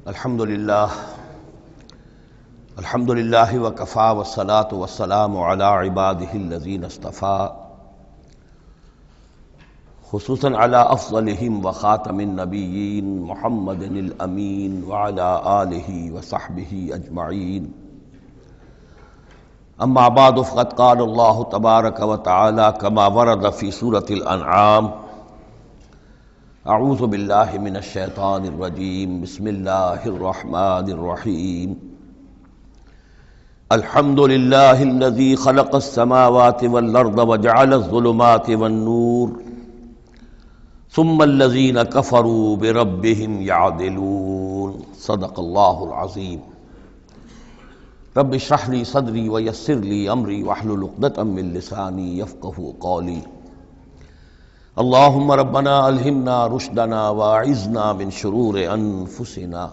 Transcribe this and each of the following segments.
الحمدللہ وکفا والصلاة والسلام علی عبادہ الذین اصطفیٰ خصوصاً علی افضلہم وخاتم النبیین محمد الامین وعلی آلہ وصحبہ اجمعین اما بعد فقد قال اللہ تبارک وتعالی کما ورد فی سورۃ الانعام اعوذ باللہ من الشیطان الرجیم بسم اللہ الرحمن الرحیم الحمد للہ الذی خلق السماوات والارض وجعل الظلمات والنور ثم الذین کفروا بربهم یعدلون صدق اللہ العظیم رب اشرح لی صدری ویسر لی امری واحلل عقدۃ من لسانی یفقہوا قولی اللہم ربنا الہمنا رشدنا واعذنا من شرور انفسنا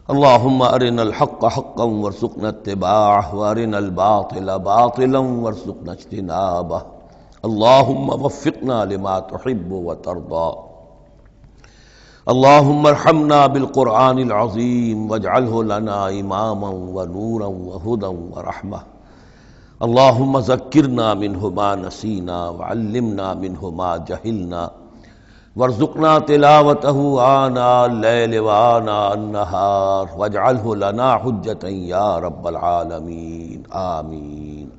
اللہم ارنا الحق حقا وارزقنا اتباعہ وارنا الباطل باطلا وارزقنا اجتنابہ اللہم وفقنا لما تحب وترضى اللہم ارحمنا بالقرآن العظیم واجعلہ لنا اماما ونورا وہدا ورحمہ اللہم ذکرنا منہ ما نسینا وعلمنا منہ ما جہلنا وارزقنا تلاوتہ آناء اللیل وآناء النہار واجعلہ لنا حجتا یا رب العالمین آمین۔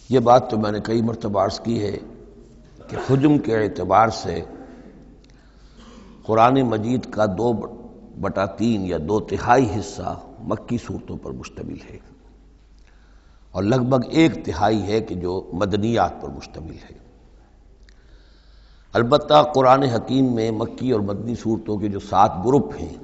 یہ بات تو میں نے کئی مرتبہ عرض کی ہے کہ حجم کے اعتبار سے قرآن مجید کا 2/3 یا 2/3 حصہ مکی صورتوں پر مشتمل ہے اور لگ بھگ 1/3 ہے کہ جو مدنیات پر مشتمل ہے۔ البتہ قرآن حکیم میں مکی اور مدنی صورتوں کے جو 7 گروپ ہیں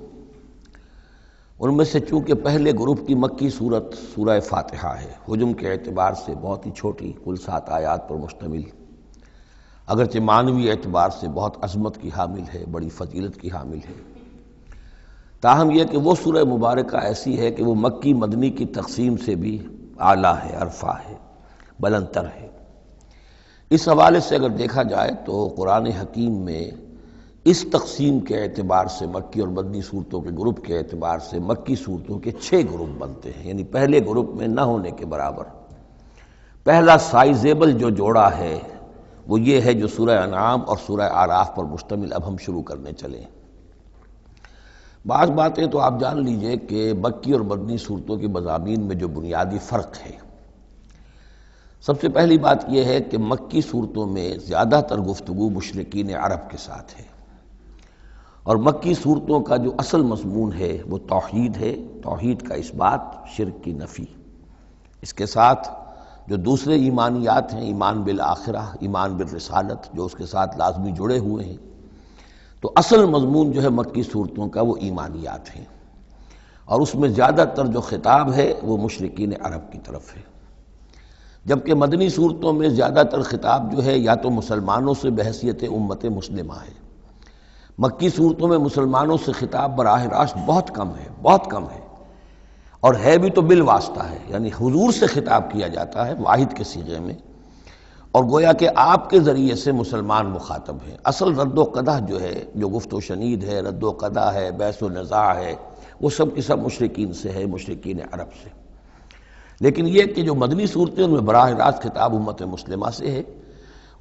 ان میں سے چونکہ پہلے گروپ کی مکی صورت سورہ فاتحہ ہے، حجم کے اعتبار سے بہت ہی چھوٹی، کل 7 آیات پر مشتمل، اگرچہ معنوی اعتبار سے بہت عظمت کی حامل ہے، بڑی فضیلت کی حامل ہے، تاہم یہ کہ وہ سورہ مبارکہ ایسی ہے کہ وہ مکی مدنی کی تقسیم سے بھی اعلیٰ ہے، ارفع ہے، بلندتر ہے۔ اس حوالے سے اگر دیکھا جائے تو قرآن حکیم میں اس تقسیم کے اعتبار سے مکی اور مدنی صورتوں کے گروپ کے اعتبار سے مکی صورتوں کے 6 گروپ بنتے ہیں، یعنی پہلے گروپ میں نہ ہونے کے برابر۔ پہلا سائزیبل جو جوڑا ہے وہ یہ ہے جو سورہ انعام اور سورہ اعراف پر مشتمل اب ہم شروع کرنے چلیں۔ بعض باتیں تو آپ جان لیجئے کہ مکی اور مدنی صورتوں کے مضامین میں جو بنیادی فرق ہے، سب سے پہلی بات یہ ہے کہ مکی صورتوں میں زیادہ تر گفتگو مشرکین عرب کے ساتھ ہے، اور مکی صورتوں کا جو اصل مضمون ہے وہ توحید ہے، توحید کا اس بات، شرک کی نفی۔ اس کے ساتھ جو دوسرے ایمانیات ہیں، ایمان بالآخرہ، ایمان بالرسالت، جو اس کے ساتھ لازمی جڑے ہوئے ہیں، تو اصل مضمون جو ہے مکی صورتوں کا وہ ایمانیات ہیں، اور اس میں زیادہ تر جو خطاب ہے وہ مشرکین عرب کی طرف ہے، جبکہ مدنی صورتوں میں زیادہ تر خطاب جو ہے یا تو مسلمانوں سے بحیثیت امت مسلمہ ہے۔ مکی صورتوں میں مسلمانوں سے خطاب براہ راست بہت کم ہے، بہت کم ہے، اور ہے بھی تو بالواسطہ ہے، یعنی حضور سے خطاب کیا جاتا ہے واحد کے صیغے میں، اور گویا کہ آپ کے ذریعے سے مسلمان مخاطب ہیں۔ اصل رد و قدح جو ہے، جو گفت و شنید ہے، رد و قدح ہے، بحث و نزاع ہے، وہ سب کی سب مشرکین سے ہے، مشرکین عرب سے۔ لیکن یہ کہ جو مدنی صورتیں ان میں براہ راست خطاب امت مسلمہ سے ہے،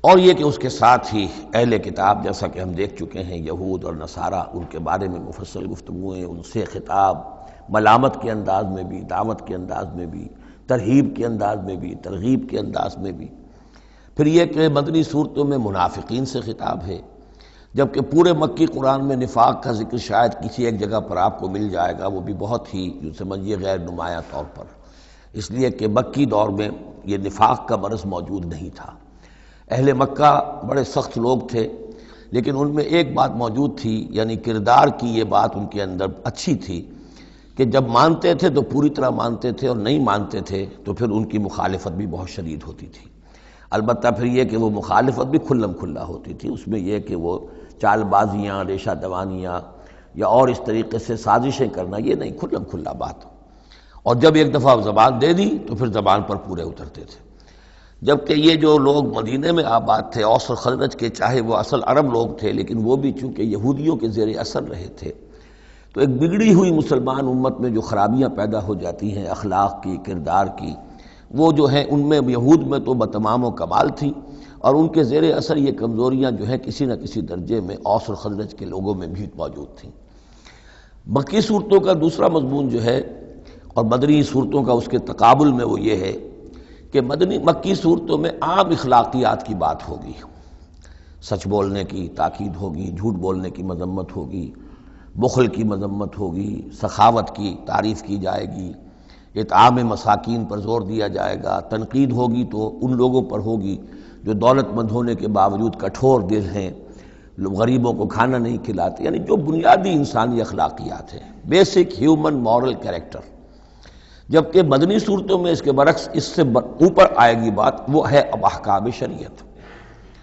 اور یہ کہ اس کے ساتھ ہی اہل کتاب، جیسا کہ ہم دیکھ چکے ہیں، یہود اور نصارہ، ان کے بارے میں مفصل گفتگویں، ان سے خطاب ملامت کے انداز میں بھی، دعوت کے انداز میں بھی، ترہیب کے انداز میں بھی، ترغیب کے انداز میں بھی۔ پھر یہ کہ مدنی صورتوں میں منافقین سے خطاب ہے، جبکہ پورے مکی قرآن میں نفاق کا ذکر شاید کسی ایک جگہ پر آپ کو مل جائے گا، وہ بھی بہت ہی جو سمجھیے غیر نمایاں طور پر، اس لیے کہ مکی دور میں یہ نفاق کا مرض موجود نہیں تھا۔ اہل مکہ بڑے سخت لوگ تھے، لیکن ان میں ایک بات موجود تھی، یعنی کردار کی یہ بات ان کے اندر اچھی تھی کہ جب مانتے تھے تو پوری طرح مانتے تھے، اور نہیں مانتے تھے تو پھر ان کی مخالفت بھی بہت شدید ہوتی تھی۔ البتہ پھر یہ کہ وہ مخالفت بھی کھلم کھلا ہوتی تھی، اس میں یہ کہ وہ چال بازیاں، ریشہ دوانیاں یا اور اس طریقے سے سازشیں کرنا، یہ نہیں، کھلم کھلا بات، اور جب ایک دفعہ زبان دے دی تو پھر زبان پر پورے اترتے تھے۔ جبکہ یہ جو لوگ مدینے میں آباد تھے اوس اور خزرج کے، چاہے وہ اصل عرب لوگ تھے لیکن وہ بھی چونکہ یہودیوں کے زیر اثر رہے تھے، تو ایک بگڑی ہوئی مسلمان امت میں جو خرابیاں پیدا ہو جاتی ہیں اخلاق کی، کردار کی، وہ جو ہیں ان میں یہود میں تو بتمام و کمال تھی، اور ان کے زیر اثر یہ کمزوریاں جو ہیں کسی نہ کسی درجے میں اوس اور خزرج کے لوگوں میں بھی موجود تھیں۔ مکی صورتوں کا دوسرا مضمون جو ہے اور مدنی صورتوں کا اس کے تقابل میں وہ یہ ہے کہ مکی صورتوں میں عام اخلاقیات کی بات ہوگی، سچ بولنے کی تاکید ہوگی، جھوٹ بولنے کی مذمت ہوگی، بخل کی مذمت ہوگی، سخاوت کی تعریف کی جائے گی، اطعام مساکین پر زور دیا جائے گا، تنقید ہوگی تو ان لوگوں پر ہوگی جو دولت مند ہونے کے باوجود کٹھور دل ہیں، غریبوں کو کھانا نہیں کھلاتے، یعنی جو بنیادی انسانی اخلاقیات ہیں، بیسک ہیومن مورل کریکٹر۔ جبکہ مدنی صورتوں میں اس کے برعکس اس سے اوپر آئے گی بات، وہ ہے اب احکام شریعت۔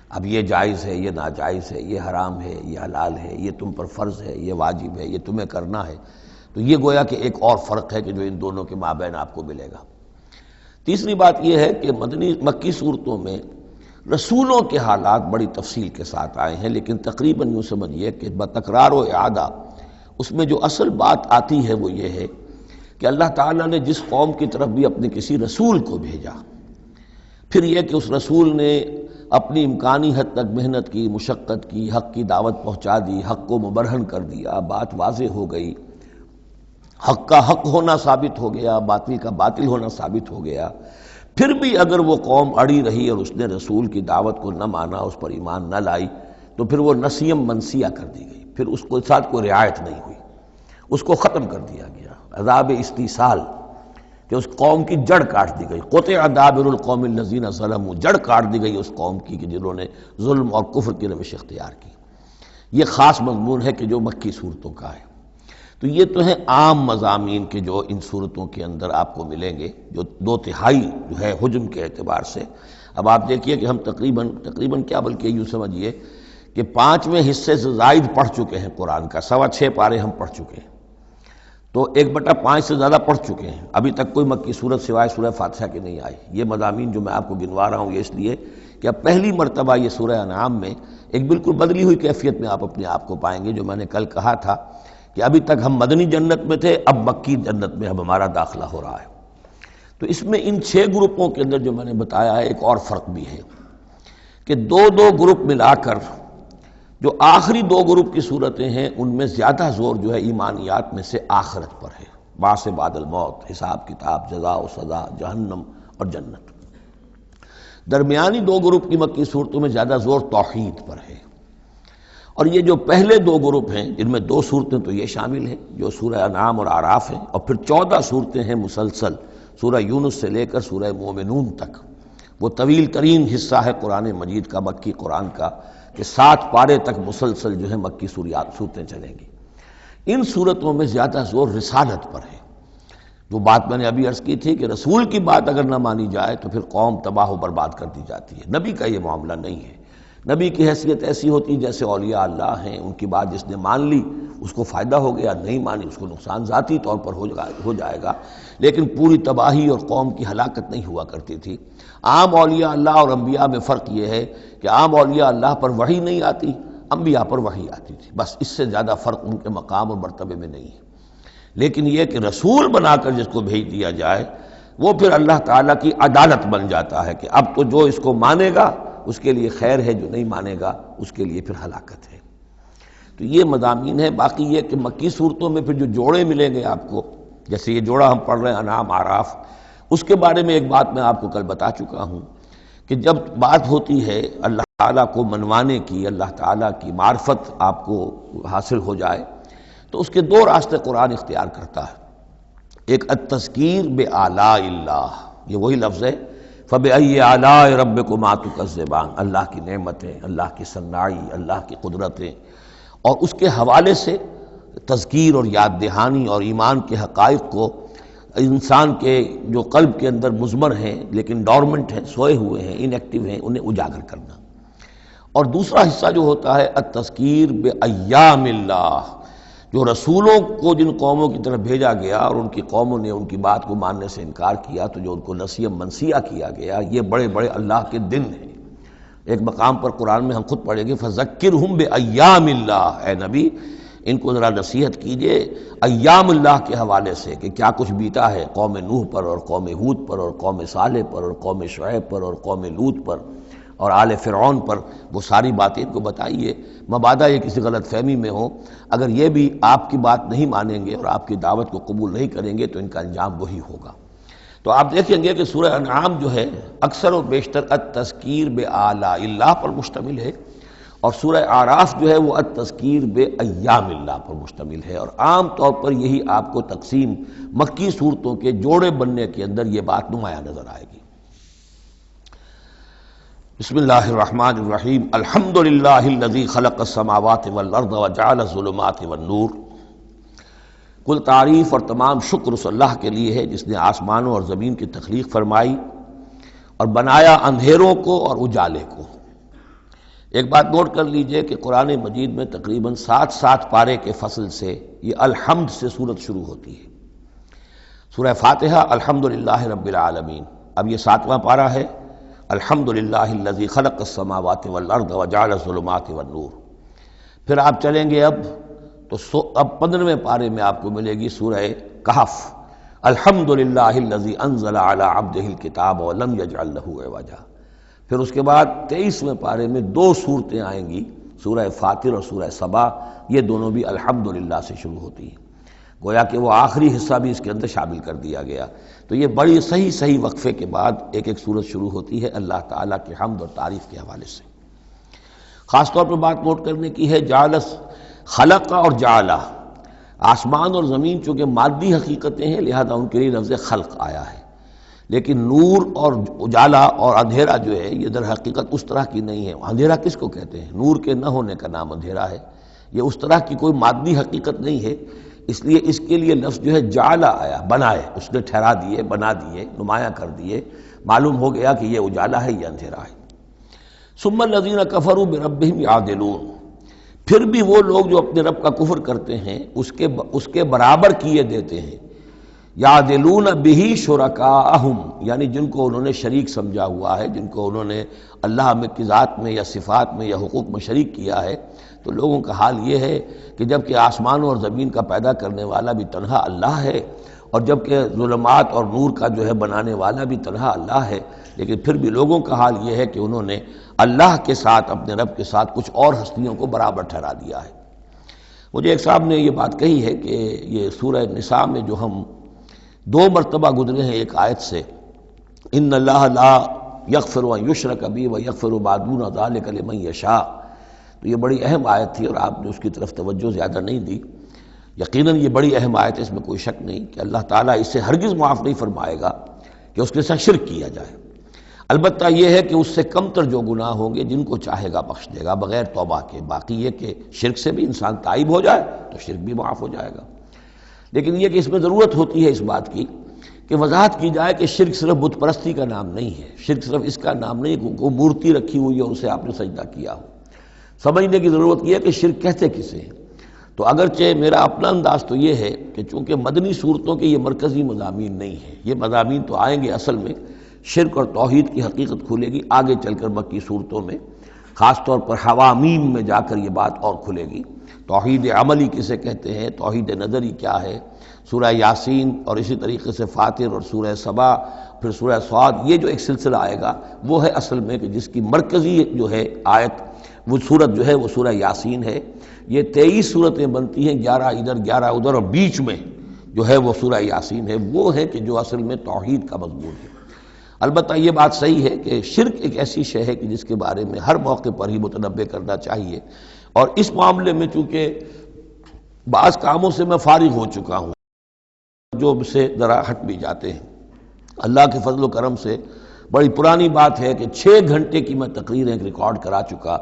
اب یہ جائز ہے، یہ ناجائز ہے، یہ حرام ہے، یہ حلال ہے، یہ تم پر فرض ہے، یہ واجب ہے، یہ تمہیں کرنا ہے۔ تو یہ گویا کہ ایک اور فرق ہے کہ جو ان دونوں کے مابین آپ کو ملے گا۔ تیسری بات یہ ہے کہ مکی صورتوں میں رسولوں کے حالات بڑی تفصیل کے ساتھ آئے ہیں، لیکن تقریباً یوں سمجھیے کہ بتکرار و اعادہ اس میں جو اصل بات آتی ہے وہ یہ ہے کہ اللہ تعالیٰ نے جس قوم کی طرف بھی اپنے کسی رسول کو بھیجا، پھر یہ کہ اس رسول نے اپنی امکانی حد تک محنت کی، مشقت کی، حق کی دعوت پہنچا دی، حق کو مبرہن کر دیا، بات واضح ہو گئی، حق کا حق ہونا ثابت ہو گیا، باطل کا باطل ہونا ثابت ہو گیا، پھر بھی اگر وہ قوم اڑی رہی اور اس نے رسول کی دعوت کو نہ مانا، اس پر ایمان نہ لائی، تو پھر وہ نسیم منسیہ کر دی گئی، پھر اس کے ساتھ کوئی رعایت نہیں ہوئی، اس کو ختم کر دیا گیا، عذاب استیصال کہ اس قوم کی جڑ کاٹ دی گئی، قطع دابر القوم الذین ظلموا، جڑ کاٹ دی گئی اس قوم کی کہ جنہوں نے ظلم اور کفر کی روش اختیار کی۔ یہ خاص مضمون ہے کہ جو مکی صورتوں کا ہے۔ تو یہ تو ہیں عام مضامین کے جو ان صورتوں کے اندر آپ کو ملیں گے، جو 2/3 جو ہے حجم کے اعتبار سے۔ اب آپ دیکھیے کہ ہم تقریباً کیا بلکہ یوں سمجھیے کہ 5ویں حصے سے زائد پڑھ چکے ہیں قرآن کا، 6.25 پارے ہم پڑھ چکے ہیں، تو 1/5 سے زیادہ پڑھ چکے ہیں۔ ابھی تک کوئی مکی صورت سوائے سورہ فاتحہ کی نہیں آئی۔ یہ مضامین جو میں آپ کو گنوا رہا ہوں یہ اس لیے کہ اب پہلی مرتبہ یہ سورہ انعام میں ایک بالکل بدلی ہوئی کیفیت میں آپ اپنے آپ کو پائیں گے، جو میں نے کل کہا تھا کہ ابھی تک ہم مدنی جنت میں تھے، اب مکی جنت میں اب ہمارا داخلہ ہو رہا ہے۔ تو اس میں ان 6 گروپوں کے اندر جو میں نے بتایا ہے ایک اور فرق بھی ہے کہ 2 گروپ ملا کر جو آخری 2 گروپ کی صورتیں ہیں ان میں زیادہ زور جو ہے ایمانیات میں سے آخرت پر ہے، بعث بعد الموت، حساب کتاب، جزا و سزا، جہنم اور جنت۔ درمیانی 2 گروپ کی مکی صورتوں میں زیادہ زور توحید پر ہے، اور یہ جو پہلے 2 گروپ ہیں جن میں 2 صورتیں تو یہ شامل ہیں جو سورہ انعام اور اعراف ہیں، اور پھر 14 صورتیں ہیں مسلسل سورہ یونس سے لے کر سورہ مومنون تک۔ وہ طویل ترین حصہ ہے قرآن مجید کا، مکی قرآن کا، کہ 7 پارے تک مسلسل جو ہے مکی صورتیں چلیں گی۔ ان صورتوں میں زیادہ زور رسالت پر ہے۔ جو بات میں نے ابھی عرض کی تھی کہ رسول کی بات اگر نہ مانی جائے تو پھر قوم تباہ و برباد کر دی جاتی ہے۔ نبی کا یہ معاملہ نہیں ہے۔ نبی کی حیثیت ایسی ہوتی جیسے اولیاء اللہ ہیں، ان کی بات جس نے مان لی اس کو فائدہ ہو گیا، نہیں مانی اس کو نقصان ذاتی طور پر ہو جائے گا، لیکن پوری تباہی اور قوم کی ہلاکت نہیں ہوا کرتی تھی۔ عام اولیاء اللہ اور انبیاء میں فرق یہ ہے کہ عام اولیاء اللہ پر وحی نہیں آتی، انبیاء پر وحی آتی تھی، بس اس سے زیادہ فرق ان کے مقام اور مرتبے میں نہیں ہے۔ لیکن یہ کہ رسول بنا کر جس کو بھیج دیا جائے وہ پھر اللہ تعالیٰ کی عدالت بن جاتا ہے کہ اب تو جو اس کو مانے گا اس کے لیے خیر ہے، جو نہیں مانے گا اس کے لیے پھر ہلاکت ہے۔ تو یہ مضامین ہے۔ باقی یہ کہ مکی صورتوں میں پھر جو جوڑے ملیں گے آپ کو، جیسے یہ جوڑا ہم پڑھ رہے ہیں انعام اعراف، اس کے بارے میں ایک بات میں آپ کو کل بتا چکا ہوں کہ جب بات ہوتی ہے اللہ تعالیٰ کو منوانے کی، اللہ تعالیٰ کی معرفت آپ کو حاصل ہو جائے، تو اس کے 2 راستے قرآن اختیار کرتا ہے۔ ایک التذکیر بآلاء اللہ، یہ وہی لفظ ہے فَبِأَيِّ آلَاءِ رَبِّكُمَا تُكَذِّبَانِ، اللہ کی نعمتیں، اللہ کی صناعی، اللہ کی قدرتیں، اور اس کے حوالے سے تذکیر اور یاد دہانی اور ایمان کے حقائق کو انسان کے جو قلب کے اندر مضمر ہیں لیکن ڈورمنٹ ہیں، سوئے ہوئے ہیں، ان ایکٹیو ہیں، انہیں اجاگر کرنا۔ اور دوسرا حصہ جو ہوتا ہے التذکیر بایام اللہ، جو رسولوں کو جن قوموں کی طرف بھیجا گیا اور ان کی قوموں نے ان کی بات کو ماننے سے انکار کیا، تو جو ان کو نسیہ منسیہ کیا گیا، یہ بڑے بڑے اللہ کے دن ہیں۔ ایک مقام پر قرآن میں ہم خود پڑھیں گے فَذَكِّرْهُمْ بِأَيَّامِ اللَّهِ، اے نبی ان کو ذرا نصیحت کیجئے ایام اللہ کے حوالے سے کہ کیا کچھ بیتا ہے قوم نوح پر اور قوم ہود پر اور قوم صالح پر اور قوم شعیب پر اور قوم لوط پر اور آل فرعون پر، وہ ساری باتیں ان کو بتائیے، مبادا یہ کسی غلط فہمی میں ہو۔ اگر یہ بھی آپ کی بات نہیں مانیں گے اور آپ کی دعوت کو قبول نہیں کریں گے تو ان کا انجام وہی ہوگا۔ تو آپ دیکھیں گے کہ سورہ انعام جو ہے اکثر و بیشتر التذکیر بآلاء اللہ پر مشتمل ہے، اور سورہ اعراف جو ہے وہ التذکیر بایام اللہ پر مشتمل ہے، اور عام طور پر یہی آپ کو تقسیم مکی صورتوں کے جوڑے بننے کے اندر یہ بات نمایاں نظر آئے گی۔ بسم اللہ الرحمن الرحیم، الحمدللہ الذی خلق السماوات والارض وجعل الظلمات والنور۔ کل تعریف اور تمام شکر اس اللہ کے لیے ہے جس نے آسمانوں اور زمین کی تخلیق فرمائی اور بنایا اندھیروں کو اور اجالے کو۔ ایک بات نوٹ کر لیجئے کہ قرآن مجید میں تقریباً 7 پارے کے فصل سے یہ الحمد سے سورت شروع ہوتی ہے۔ سورہ فاتحہ الحمدللہ رب العالمین، اب یہ 7واں پارہ ہے، الحمدللہ الذی خلق السماوات والارض وجعل الظلمات والنور۔ پھر آپ چلیں گے اب 15ویں پارے میں آپ کو ملے گی سورہ کہف، الحمدللہ الذی انزل علی عبدہ الکتاب ولم یجعل لہ عوجا۔ پھر اس کے بعد 23ویں پارے میں 2 صورتیں آئیں گی، سورہ فاطر اور سورہ سبا، یہ دونوں بھی الحمدللہ سے شروع ہوتی ہیں، گویا کہ وہ آخری حصہ بھی اس کے اندر شامل کر دیا گیا۔ تو یہ بڑی صحیح وقفے کے بعد ایک سورت شروع ہوتی ہے اللہ تعالیٰ کی حمد اور تعریف کے حوالے سے۔ خاص طور پر بات نوٹ کرنے کی ہے جعلس، خلق اور جعلہ، آسمان اور زمین چونکہ مادی حقیقتیں ہیں لہذا ان کے لیے لفظ خلق آیا ہے، لیکن نور اور اجالا اور اندھیرا جو ہے یہ در حقیقت اس طرح کی نہیں ہے۔ اندھیرا کس کو کہتے ہیں؟ نور کے نہ ہونے کا نام اندھیرا ہے، یہ اس طرح کی کوئی مادی حقیقت نہیں ہے، اس لیے اس کے لیے لفظ جو ہے جعلہ آیا، بنائے، اس نے ٹھہرا دیے، بنا دیے، نمایاں کر دیے، معلوم ہو گیا کہ یہ اجالا ہے، یہ اندھیرا ہے۔ ثم الذین کفروا بربہم یعدلون، پھر بھی وہ لوگ جو اپنے رب کا کفر کرتے ہیں اس کے برابر کیے دیتے ہیں، یعدلون بہ شرکاءہم، یعنی جن کو انہوں نے شریک سمجھا ہوا ہے، جن کو انہوں نے اللہ کی ذات میں یا صفات میں یا حقوق میں شریک کیا ہے، تو لوگوں کا حال یہ ہے کہ جب کہ آسمانوں اور زمین کا پیدا کرنے والا بھی تنہا اللہ ہے، اور جب کہ ظلمات اور نور کا جو ہے بنانے والا بھی تنہا اللہ ہے، لیکن پھر بھی لوگوں کا حال یہ ہے کہ انہوں نے اللہ کے ساتھ، اپنے رب کے ساتھ کچھ اور ہستیوں کو برابر ٹھہرا دیا ہے۔ مجھے ایک صاحب نے یہ بات کہی ہے کہ یہ سورہ نساء میں جو ہم 2 مرتبہ گزرے ہیں ایک آیت سے، ان اللہ لا یغفر ان یشرک بہ ویغفر ما دون ذلک لمن یشاء، تو یہ بڑی اہم آیت تھی اور آپ نے اس کی طرف توجہ زیادہ نہیں دی۔ یقیناً یہ بڑی اہم آیت ہے، اس میں کوئی شک نہیں کہ اللہ تعالیٰ اسے ہرگز معاف نہیں فرمائے گا کہ اس کے ساتھ شرک کیا جائے۔ البتہ یہ ہے کہ اس سے کم تر جو گناہ ہوں گے جن کو چاہے گا بخش دے گا بغیر توبہ کے، باقی یہ کہ شرک سے بھی انسان تائب ہو جائے تو شرک بھی معاف ہو جائے گا۔ لیکن یہ کہ اس میں ضرورت ہوتی ہے اس بات کی کہ وضاحت کی جائے کہ شرک صرف بت پرستی کا نام نہیں ہے، شرک صرف اس کا نام نہیں کہ کوئی مورتی رکھی ہوئی ہے اور اسے آپ نے سجدہ کیا ہو۔ سمجھنے کی ضرورت یہ ہے کہ شرک کہتے کسے ہیں۔ تو اگرچہ میرا اپنا انداز تو یہ ہے کہ چونکہ مدنی صورتوں کے یہ مرکزی مضامین نہیں ہیں، یہ مضامین تو آئیں گے، اصل میں شرک اور توحید کی حقیقت کھلے گی آگے چل کر مکی صورتوں میں، خاص طور پر حوامیم میں جا کر یہ بات اور کھلے گی۔ توحید عملی کسے کہتے ہیں، توحید نظری کیا ہے، سورہ یاسین اور اسی طریقے سے فاطر اور سورہ سبا، پھر سورہ صاد، یہ جو ایک سلسلہ آئے گا وہ ہے اصل میں کہ جس کی مرکزی جو ہے آیت، وہ صورت جو ہے وہ سورہ یاسین ہے۔ یہ 23 صورتیں بنتی ہیں، 11 ادھر 11 ادھر، اور بیچ میں جو ہے وہ سورہ یاسین ہے، وہ ہے کہ جو اصل میں توحید کا مضمون ہے۔ البتہ یہ بات صحیح ہے کہ شرک ایک ایسی شے ہے کہ جس کے بارے میں ہر موقع پر ہی متنبہ کرنا چاہیے، اور اس معاملے میں چونکہ بعض کاموں سے میں فارغ ہو چکا ہوں جو سے ذرا ہٹ بھی جاتے ہیں، اللہ کے فضل و کرم سے بڑی پرانی بات ہے کہ 6 گھنٹے کی میں تقریر ایک ریکارڈ کرا چکا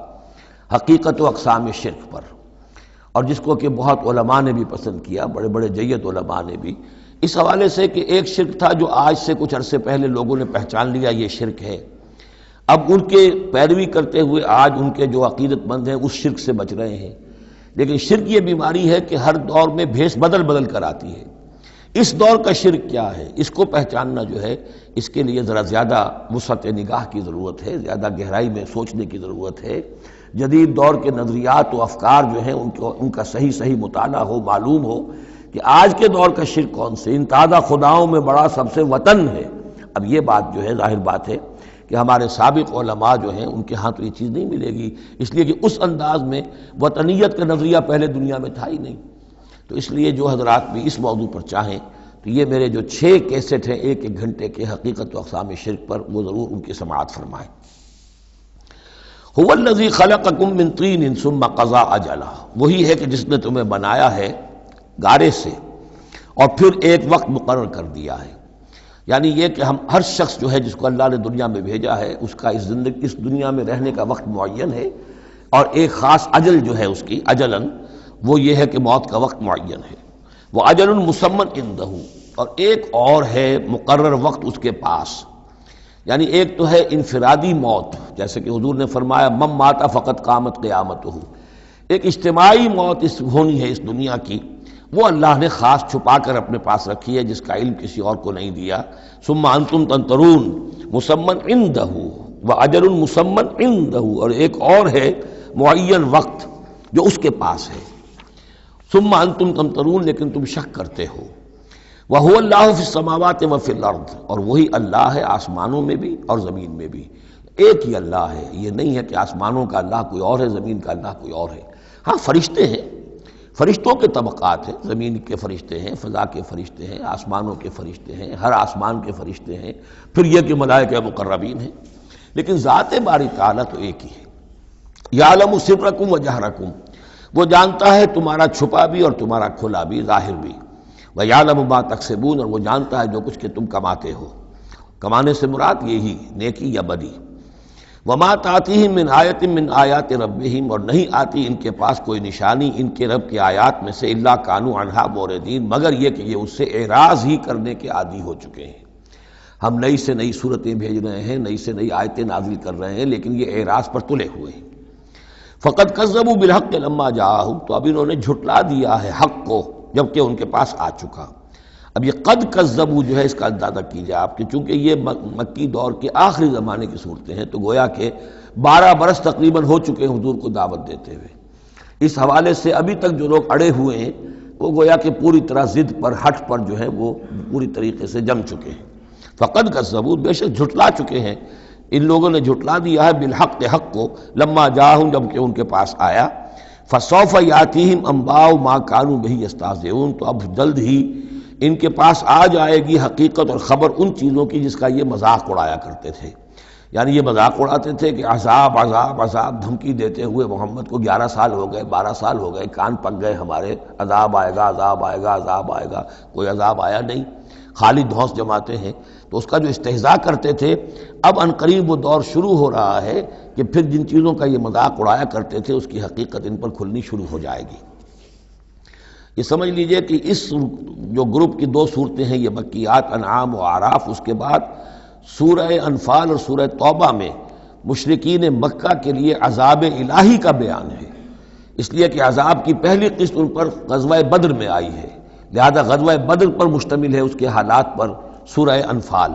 حقیقت و اقسام شرک پر، اور جس کو کہ بہت علماء نے بھی پسند کیا، بڑے بڑے جید علماء نے بھی، اس حوالے سے کہ ایک شرک تھا جو آج سے کچھ عرصے پہلے لوگوں نے پہچان لیا یہ شرک ہے، اب ان کے پیروی کرتے ہوئے آج ان کے جو عقیدت مند ہیں اس شرک سے بچ رہے ہیں۔ لیکن شرک یہ بیماری ہے کہ ہر دور میں بھیس بدل بدل کر آتی ہے۔ اس دور کا شرک کیا ہے، اس کو پہچاننا جو ہے اس کے لیے ذرا زیادہ وسعت نگاہ کی ضرورت ہے، زیادہ گہرائی میں سوچنے کی ضرورت ہے۔ جدید دور کے نظریات و افکار جو ہیں ان کا صحیح مطالعہ ہو، معلوم ہو کہ آج کے دور کا شرک کون سے، ان تعداد خداؤں میں بڑا سب سے وطن ہے۔ اب یہ بات جو ہے ظاہر بات ہے کہ ہمارے سابق علماء جو ہیں ان کے ہاں تو یہ چیز نہیں ملے گی، اس لیے کہ اس انداز میں وطنیت کا نظریہ پہلے دنیا میں تھا ہی نہیں۔ تو اس لیے جو حضرات بھی اس موضوع پر چاہیں تو یہ میرے جو 6 کیسٹ ہیں 1 گھنٹے کے حقیقت و اقسام شرک پر، وہ ضرور ان کی سماعت فرمائیں۔ هو الذی خلقکم من طین ثم قضى اجلا، وہی ہے کہ جس نے تمہیں بنایا ہے گارے سے اور پھر ایک وقت مقرر کر دیا ہے۔ یعنی یہ کہ ہم ہر شخص جو ہے جس کو اللہ نے دنیا میں بھیجا ہے اس کا اس دنیا میں رہنے کا وقت معین ہے، اور ایک خاص اجل جو ہے اس کی اجلاً وہ یہ ہے کہ موت کا وقت معین ہے۔ وہ اجل مسمى عندہ، اور ایک اور ہے مقرر وقت اس کے پاس۔ یعنی ایک تو ہے انفرادی موت، جیسے کہ حضور نے فرمایا من مات فقط قامت قیامتہ، ایک اجتماعی موت ہونی ہے اس دنیا کی، وہ اللہ نے خاص چھپا کر اپنے پاس رکھی ہے، جس کا علم کسی اور کو نہیں دیا۔ ثم انتم تنطرون مسمى عندہ واجل مسمى عندہ، اور ایک اور ہے معین وقت جو اس کے پاس ہے۔ ثم انتم تمترون، لیکن تم شک کرتے ہو۔ وَهُوَ اللَّهُ فِي السَّمَاوَاتِ وَفِي الْأَرْضِ، اور وہی اللہ ہے آسمانوں میں بھی اور زمین میں بھی، ایک ہی اللہ ہے۔ یہ نہیں ہے کہ آسمانوں کا اللہ کوئی اور ہے، زمین کا اللہ کوئی اور ہے۔ ہاں فرشتے ہیں، فرشتوں کے طبقات ہیں، زمین کے فرشتے ہیں، فضا کے فرشتے ہیں، آسمانوں کے فرشتے ہیں، ہر آسمان کے فرشتے ہیں، پھر یہ کہ ملائکہ مقربین ہیں، لیکن ذات باری تعالیٰ تو ایک ہی ہے۔ یعلم سرکم و جہرکم، وہ جانتا ہے تمہارا چھپا بھی اور تمہارا کھلا بھی، ظاہر بھی۔ وَيَعْلَمُ مَا تَكْسِبُونَ، اور وہ جانتا ہے جو کچھ کہ تم کماتے ہو۔ کمانے سے مراد یہی نیکی یا بدی۔ وَمَا تَأْتِيهِم مِّنْ آیَةٍ مِّنْ آیَاتِ رَبِّهِمْ، اور نہیں آتی ان کے پاس کوئی نشانی ان کے رب کی آیات میں سے، إِلَّا كَانُوا عَنْهَا مُعْرِضِينَ، مگر یہ کہ یہ اس سے اعراض ہی کرنے کے عادی ہو چکے ہیں۔ ہم نئی سے نئی صورتیں بھیج رہے ہیں، نئی سے نئی آیتیں نازل کر رہے ہیں، لیکن یہ اعراض پر تلے ہوئے ہیں۔ فقط کذبوا بالحق لما جاءهم، تو اب انہوں نے جھٹلا دیا ہے حق کو جبکہ ان کے پاس آ چکا۔ اب یہ قد کذبوا جو ہے اس کا اندازہ کیجئے آپ کہ چونکہ یہ مکی دور کے آخری زمانے کی صورتیں ہیں، تو گویا کہ 12 برس تقریباً ہو چکے ہیں حضور کو دعوت دیتے ہوئے۔ اس حوالے سے ابھی تک جو لوگ اڑے ہوئے ہیں وہ گویا کہ پوری طرح ضد پر، ہٹ پر جو ہے وہ پوری طریقے سے جم چکے ہیں۔ فقد کذبوا، بے شک جھٹلا چکے ہیں ان لوگوں نے، جھٹلا دیا ہے بالحق حق کو، لما جاءہم جب کہ ان کے پاس آیا۔ فسوف یاتیہم انباء ما کانوا بہ یستہزئون، تو اب جلد ہی ان کے پاس آ جائے گی حقیقت اور خبر ان چیزوں کی جس کا یہ مذاق اڑایا کرتے تھے۔ یعنی یہ مذاق اڑاتے تھے کہ عذاب عذاب عذاب دھمکی دیتے ہوئے محمد کو 11 سال ہو گئے، 12 سال ہو گئے، کان پک گئے ہمارے، عذاب آئے گا عذاب آئے گا عذاب آئے گا، کوئی عذاب آیا نہیں، خالی دھونس جماتے ہیں۔ تو اس کا جو استہزاء کرتے تھے، اب عنقریب وہ دور شروع ہو رہا ہے کہ پھر جن چیزوں کا یہ مذاق اڑایا کرتے تھے اس کی حقیقت ان پر کھلنی شروع ہو جائے گی۔ یہ سمجھ لیجئے کہ اس جو گروپ کی 2 صورتیں ہیں، یہ مکیات انعام و اعراف، اس کے بعد سورہ انفال اور سورہ توبہ میں مشرکین مکہ کے لیے عذاب الہی کا بیان ہے، اس لیے کہ عذاب کی پہلی قسط ان پر غزوہ بدر میں آئی ہے، لہذا غزوہ بدر پر مشتمل ہے اس کے حالات پر سورہ انفال،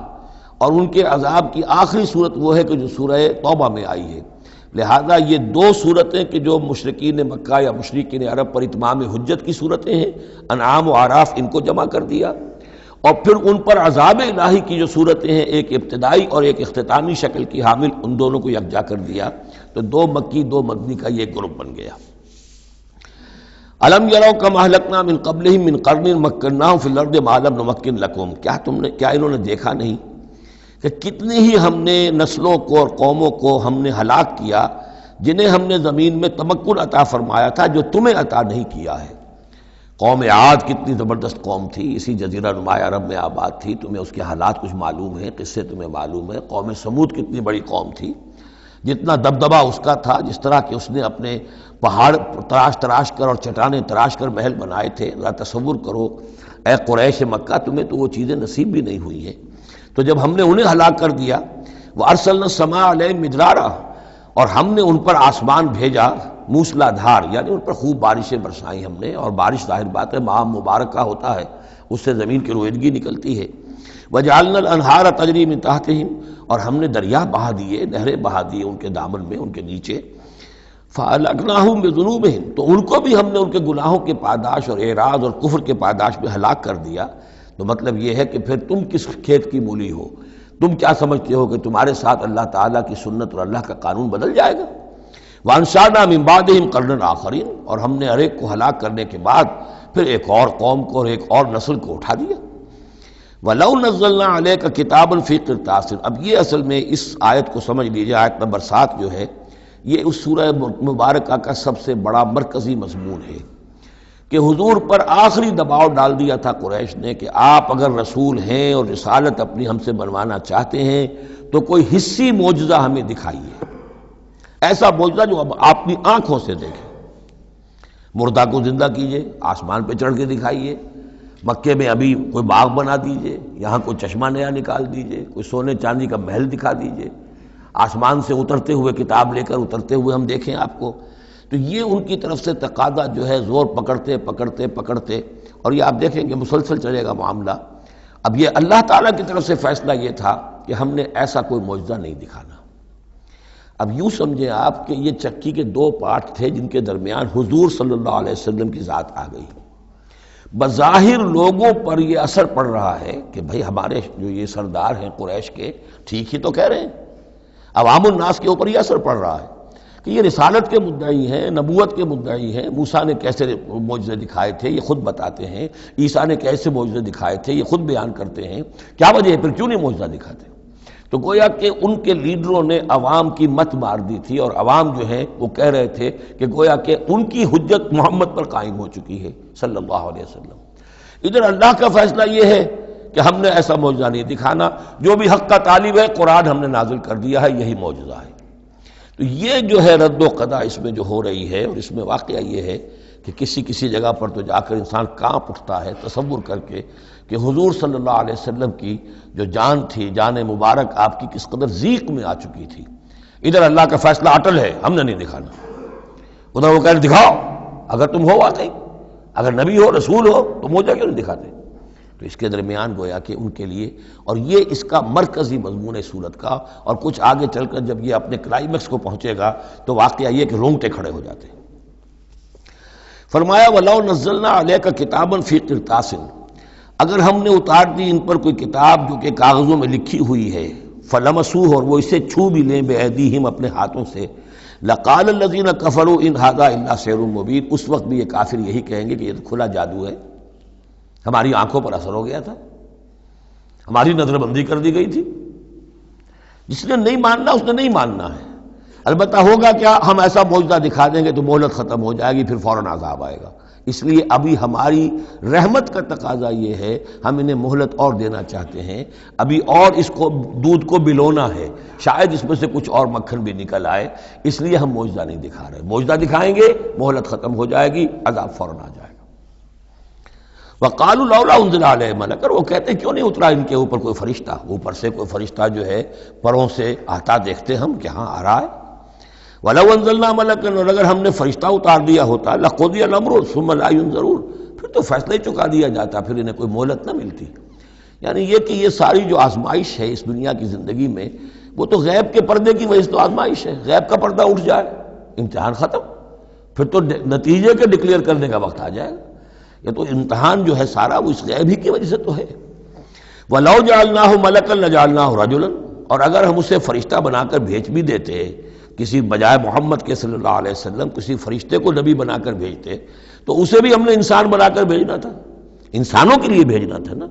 اور ان کے عذاب کی آخری صورت وہ ہے کہ جو سورہ توبہ میں آئی ہے۔ لہذا یہ 2 صورتیں کہ جو مشرکین مکہ یا مشرکین عرب پر اتمام حجت کی صورتیں ہیں، انعام و اعراف، ان کو جمع کر دیا، اور پھر ان پر عذاب الہی کی جو صورتیں ہیں، ایک ابتدائی اور ایک اختتامی شکل کی حامل، ان دونوں کو یکجا کر دیا، تو 2 مکی 2 مدنی کا یہ گروپ بن گیا۔ الم یروا کما اہلکنا من قبلہم من قرن مکناہم فی الارض ما لم نمکن لکم، کیا انہوں نے دیکھا نہیں کہ کتنی ہی ہم نے نسلوں کو اور قوموں کو ہم نے ہلاک کیا جنہیں ہم نے زمین میں تمکن عطا فرمایا تھا جو تمہیں عطا نہیں کیا ہے۔ قوم عاد کتنی زبردست قوم تھی، اسی جزیرہ نما عرب میں آباد تھی، تمہیں اس کے حالات کچھ معلوم ہیں، قصے تمہیں معلوم ہیں۔ قوم سمود کتنی بڑی قوم تھی، جتنا دبدبہ اس کا تھا، جس طرح کہ اس نے اپنے پہاڑ تراش کر اور چٹانیں تراش کر محل بنائے تھے، ذرا تصور کرو اے قریش مکہ، تمہیں تو وہ چیزیں نصیب بھی نہیں ہوئی ہیں۔ تو جب ہم نے انہیں ہلاک کر دیا، وَأَرْسَلْنَا السَّمَاءَ عَلَيْهِم مِدْرَارًا، اور ہم نے ان پر آسمان بھیجا موسلا دھار، یعنی ان پر خوب بارشیں برسائیں ہم نے، اور بارش ظاہر بات ہے ماہ مبارک کا ہوتا ہے، اس سے زمین کی رویدگی نکلتی ہے۔ وجعلنا الانہار تجری من تحتہم، اور ہم نے دریا بہا دیے، نہریں بہا دیے ان کے دامن میں، ان کے نیچے۔ فَأَلْحَقْنَاهُمْ بِذُنُوبِهِمْ، تو ان کو بھی ہم نے ان کے گناہوں کے پاداش اور اعراض اور کفر کے پاداش میں ہلاک کر دیا۔ تو مطلب یہ ہے کہ پھر تم کس کھیت کی مولی ہو؟ تم کیا سمجھتے ہو کہ تمہارے ساتھ اللہ تعالیٰ کی سنت اور اللہ کا قانون بدل جائے گا؟ وَأَنشَأْنَا مِن بَعْدِهِمْ قَرْنًا آخَرِينَ، اور ہم نے ہر ایک کو ہلاک کرنے کے بعد پھر ایک اور قوم کو اور ایک اور نسل کو اٹھا دیا۔ وَلَوْ نَزَّلْنَا عَلَيْكَ كِتَابًا فِي قِرْطَاسٍ، اب یہ اصل میں اس آیت کو سمجھ لیجیے، آیت نمبر 7 جو ہے یہ اس سورہ مبارکہ کا سب سے بڑا مرکزی مضمون ہے کہ حضور پر آخری دباؤ ڈال دیا تھا قریش نے کہ آپ اگر رسول ہیں اور رسالت اپنی ہم سے بنوانا چاہتے ہیں تو کوئی حصی معجزہ ہمیں دکھائیے، ایسا معجزہ جو اب آپ اپنی آنکھوں سے دیکھیں۔ مردہ کو زندہ کیجئے، آسمان پہ چڑھ کے دکھائیے، مکے میں ابھی کوئی باغ بنا دیجئے، یہاں کوئی چشمہ نیا نکال دیجئے، کوئی سونے چاندی کا محل دکھا دیجئے، آسمان سے اترتے ہوئے کتاب لے کر اترتے ہوئے ہم دیکھیں آپ کو۔ تو یہ ان کی طرف سے تقاضا جو ہے زور پکڑتے پکڑتے پکڑتے، اور یہ آپ دیکھیں کہ مسلسل چلے گا معاملہ۔ اب یہ اللہ تعالیٰ کی طرف سے فیصلہ یہ تھا کہ ہم نے ایسا کوئی معجزہ نہیں دکھانا۔ اب یوں سمجھیں آپ کہ یہ چکی کے 2 پارٹ تھے جن کے درمیان حضور صلی اللہ علیہ وسلم کی ذات آ گئی۔ بظاہر لوگوں پر یہ اثر پڑ رہا ہے کہ بھئی ہمارے جو یہ سردار ہیں قریش کے ٹھیک ہی تو کہہ رہے ہیں، عوام الناس کے اوپر یہ اثر پڑ رہا ہے کہ یہ رسالت کے مدعی ہیں، نبوت کے مدعی ہیں۔ موسیٰ نے کیسے معجزے دکھائے تھے یہ خود بتاتے ہیں، عیسیٰ نے کیسے معجزے دکھائے تھے یہ خود بیان کرتے ہیں، کیا وجہ ہے پھر کیوں نہیں معجزہ دکھاتے؟ تو گویا کہ ان کے لیڈروں نے عوام کی مت مار دی تھی، اور عوام جو ہیں وہ کہہ رہے تھے کہ گویا کہ ان کی حجت محمد پر قائم ہو چکی ہے صلی اللہ علیہ وسلم۔ ادھر اللہ کا فیصلہ یہ ہے کہ ہم نے ایسا معجزہ نہیں دکھانا، جو بھی حق کا طالب ہے قرآن ہم نے نازل کر دیا ہے، یہی معجزہ ہے۔ تو یہ جو ہے رد و قضا اس میں جو ہو رہی ہے، اور اس میں واقعہ یہ ہے کہ کسی جگہ پر تو جا کر انسان کانپ اٹھتا ہے تصور کر کے کہ حضور صلی اللہ علیہ وسلم کی جو جان تھی، جان مبارک آپ کی کس قدر ضیق میں آ چکی تھی۔ ادھر اللہ کا فیصلہ اٹل ہے، ہم نے نہیں دکھانا، ادھر وہ کہہ رہے دکھاؤ، اگر تم ہو واقعی، اگر نبی ہو رسول ہو تو معجزہ کیوں نہیں دکھاتے؟ تو اس کے درمیان گویا کہ ان کے لیے، اور یہ اس کا مرکزی مضمون ہے صورت کا، اور کچھ آگے چل کر جب یہ اپنے کلائمیکس کو پہنچے گا تو واقعہ یہ کہ رونگٹے کھڑے ہو جاتے ہیں۔ فرمایا وَلَوْ نَزَّلْنَا عَلَيْكَ كِتَابًا فِي قِرْطَاسٍ، اگر ہم نے اتار دی ان پر کوئی کتاب جو کہ کاغذوں میں لکھی ہوئی ہے، فَلَمَسُوهُ، اور وہ اسے چھو بھی لیں بِأَيْدِيهِمْ اپنے ہاتھوں سے، لَقَالَ الَّذِينَ كَفَرُوا إِنْ هَذَا إِلَّا سِحْرٌ مُبِينٌ، اس وقت بھی یہ کافر یہی کہیں گے کہ یہ تو کھلا جادو ہے، ہماری آنکھوں پر اثر ہو گیا تھا، ہماری نظر بندی کر دی گئی تھی۔ جس نے نہیں ماننا اس نے نہیں ماننا ہے، البتہ ہوگا کیا، ہم ایسا معجزہ دکھا دیں گے تو مہلت ختم ہو جائے گی، پھر فوراً عذاب آئے گا۔ اس لیے ابھی ہماری رحمت کا تقاضا یہ ہے، ہم انہیں مہلت اور دینا چاہتے ہیں، ابھی اور اس کو دودھ کو بلونا ہے، شاید اس میں سے کچھ اور مکھن بھی نکل آئے، اس لیے ہم معجزہ نہیں دکھا رہے۔ معجزہ دکھائیں گے مہلت ختم ہو جائے گی، عذاب فوراً آ جائے گا۔ وَقَالُوا لَوْلَا أُنزِلَ عَلَيْهِ مَلَكٌ، وہ کہتے ہیں کیوں نہیں اترا ان کے اوپر کوئی فرشتہ، اوپر سے کوئی فرشتہ جو ہے پروں سے آتا دیکھتے ہم کہ ہاں آ رہا ہے۔ وَلَوْ أَنزَلْنَا مَلَكًا، اور اگر ہم نے فرشتہ اتار دیا ہوتا، لَقُضِيَ الْأَمْرُ ثُمَّ لَا يُنظَرُونَ، پھر تو فیصلہ ہی چکا دیا جاتا، پھر انہیں کوئی مہلت نہ ملتی۔ یعنی یہ کہ یہ ساری جو آزمائش ہے اس دنیا کی زندگی میں، وہ تو غیب کے پردے کی وجہ سے تو آزمائش ہے، غیب کا پردہ اٹھ جائے امتحان ختم، پھر تو نتیجے کے ڈکلیئر کرنے کا وقت آ جائے گا۔ یہ تو امتحان جو ہے سارا وہ اس غیب ہی کی وجہ سے تو ہے۔ وَلَوْ جَعَلْنَاهُ مَلَكًا لَجَعَلْنَاهُ رَجُلًا، اور اگر ہم اسے فرشتہ بنا کر بھیج بھی دیتے، کسی بجائے محمد کے صلی اللہ علیہ وسلم کسی فرشتے کو نبی بنا کر بھیجتے، تو اسے بھی ہم نے انسان بنا کر بھیجنا تھا، انسانوں کے لیے بھیجنا تھا نا۔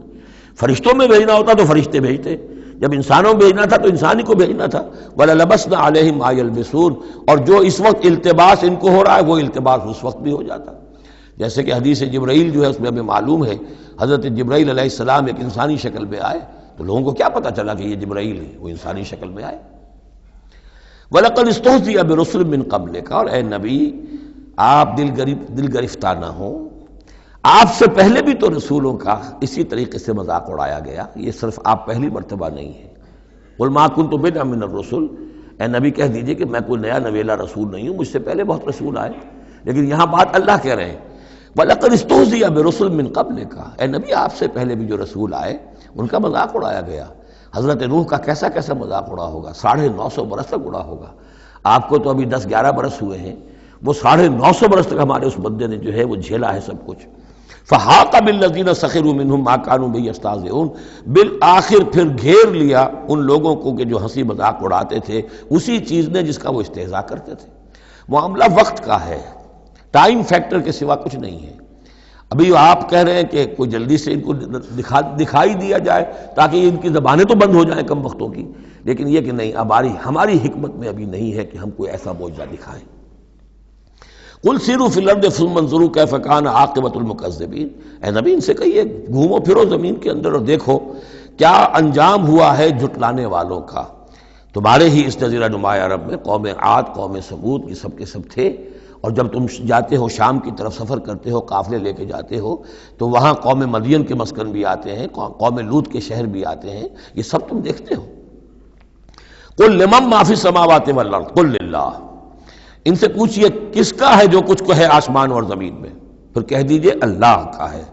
فرشتوں میں بھیجنا ہوتا تو فرشتے بھیجتے، جب انسانوں میں بھیجنا تھا تو انسان ہی کو بھیجنا تھا۔ وَلَلَبَسْنَا عَلَيْهِمْ مَا يَلْبِسُونَ، اور جو اس وقت التباس ان کو ہو رہا ہے وہ التباس اس وقت بھی ہو جاتا۔ جیسے کہ حدیث جبرائیل جو ہے اس میں ہمیں معلوم ہے، حضرت جبرائیل علیہ السلام ایک انسانی شکل میں آئے، تو لوگوں کو کیا پتہ چلا کہ یہ جبرائیل ہے، وہ انسانی شکل میں آئے۔ وَلَقَدِ اسْتُهْزِئَ بِرُسُلٍ مِّن قَبْلِكَ، اور اے نبی آپ دل گرفتہ نہ ہوں، آپ سے پہلے بھی تو رسولوں کا اسی طریقے سے مذاق اڑایا گیا، یہ صرف آپ پہلی مرتبہ نہیں ہے۔ قُلْ مَا كُنتُ بِدْعًا مِّنَ الرُّسُلِ، اے نبی کہہ دیجئے کہ میں کوئی نیا نویلا رسول نہیں ہوں، مجھ سے پہلے بہت رسول آئے، لیکن یہاں بات اللہ کہہ رہے ہیں وَلَقَدِ اسْتُهْزِئَ بِرُسُلٍ مِّن قَبْلِكَ، اے نبی آپ سے پہلے بھی جو رسول آئے ان کا مذاق اڑایا گیا۔ حضرت نوح کا کیسا کیسا مذاق اڑا ہوگا، 950 برس تک اڑا ہوگا۔ آپ کو تو ابھی 10-11 برس ہوئے ہیں، وہ 950 برس تک ہمارے اس بندے نے جو ہے وہ جھیلا ہے سب کچھ۔ فَحَاقَ بِالَّذِينَ سَخِرُوا مِنْهُمْ مَا كَانُوا بِهِ يَسْتَهْزِئُونَ، بالآخر پھر گھیر لیا ان لوگوں کو کہ جو ہنسی مذاق اڑاتے تھے اسی چیز نے جس کا وہ استہزاء کرتے تھے۔ معاملہ وقت کا ہے، ٹائم فیکٹر کے سوا کچھ نہیں ہے۔ ابھی آپ کہہ رہے ہیں کہ کوئی جلدی سے ان کو دکھائی دیا جائے تاکہ ان کی زبانیں تو بند ہو جائیں کم وقتوں کی، لیکن یہ کہ نہیں، اب ہماری حکمت میں ابھی نہیں ہے کہ ہم کوئی ایسا معجزہ دکھائیں۔ قُلْ سِیرُوا فِی الْأَرْضِ ثُمَّ انظُرُوا کَیْفَ کَانَ عَاقِبَةُ الْمُکَذِّبِینَ، اے نبی ان سے کہیے گھومو پھرو زمین کے اندر اور دیکھو کیا انجام ہوا ہے جھٹلانے والوں کا۔ تمہارے ہی اس جزیرہ نما عرب میں قوم عاد، قوم ثمود یہ سب کے سب تھے، اور جب تم جاتے ہو شام کی طرف سفر کرتے ہو، قافلے لے کے جاتے ہو، تو وہاں قوم مدین کے مسکن بھی آتے ہیں، قوم لوط کے شہر بھی آتے ہیں، یہ سب تم دیکھتے ہو۔ قُلْ لِمَن مَّا فِی السَّمَاوَاتِ وَالْأَرْضِ قُلْ لِلَّهِ، ان سے پوچھئے کس کا ہے جو کچھ کو ہے آسمان اور زمین میں، پھر کہہ دیجئے اللہ کا ہے۔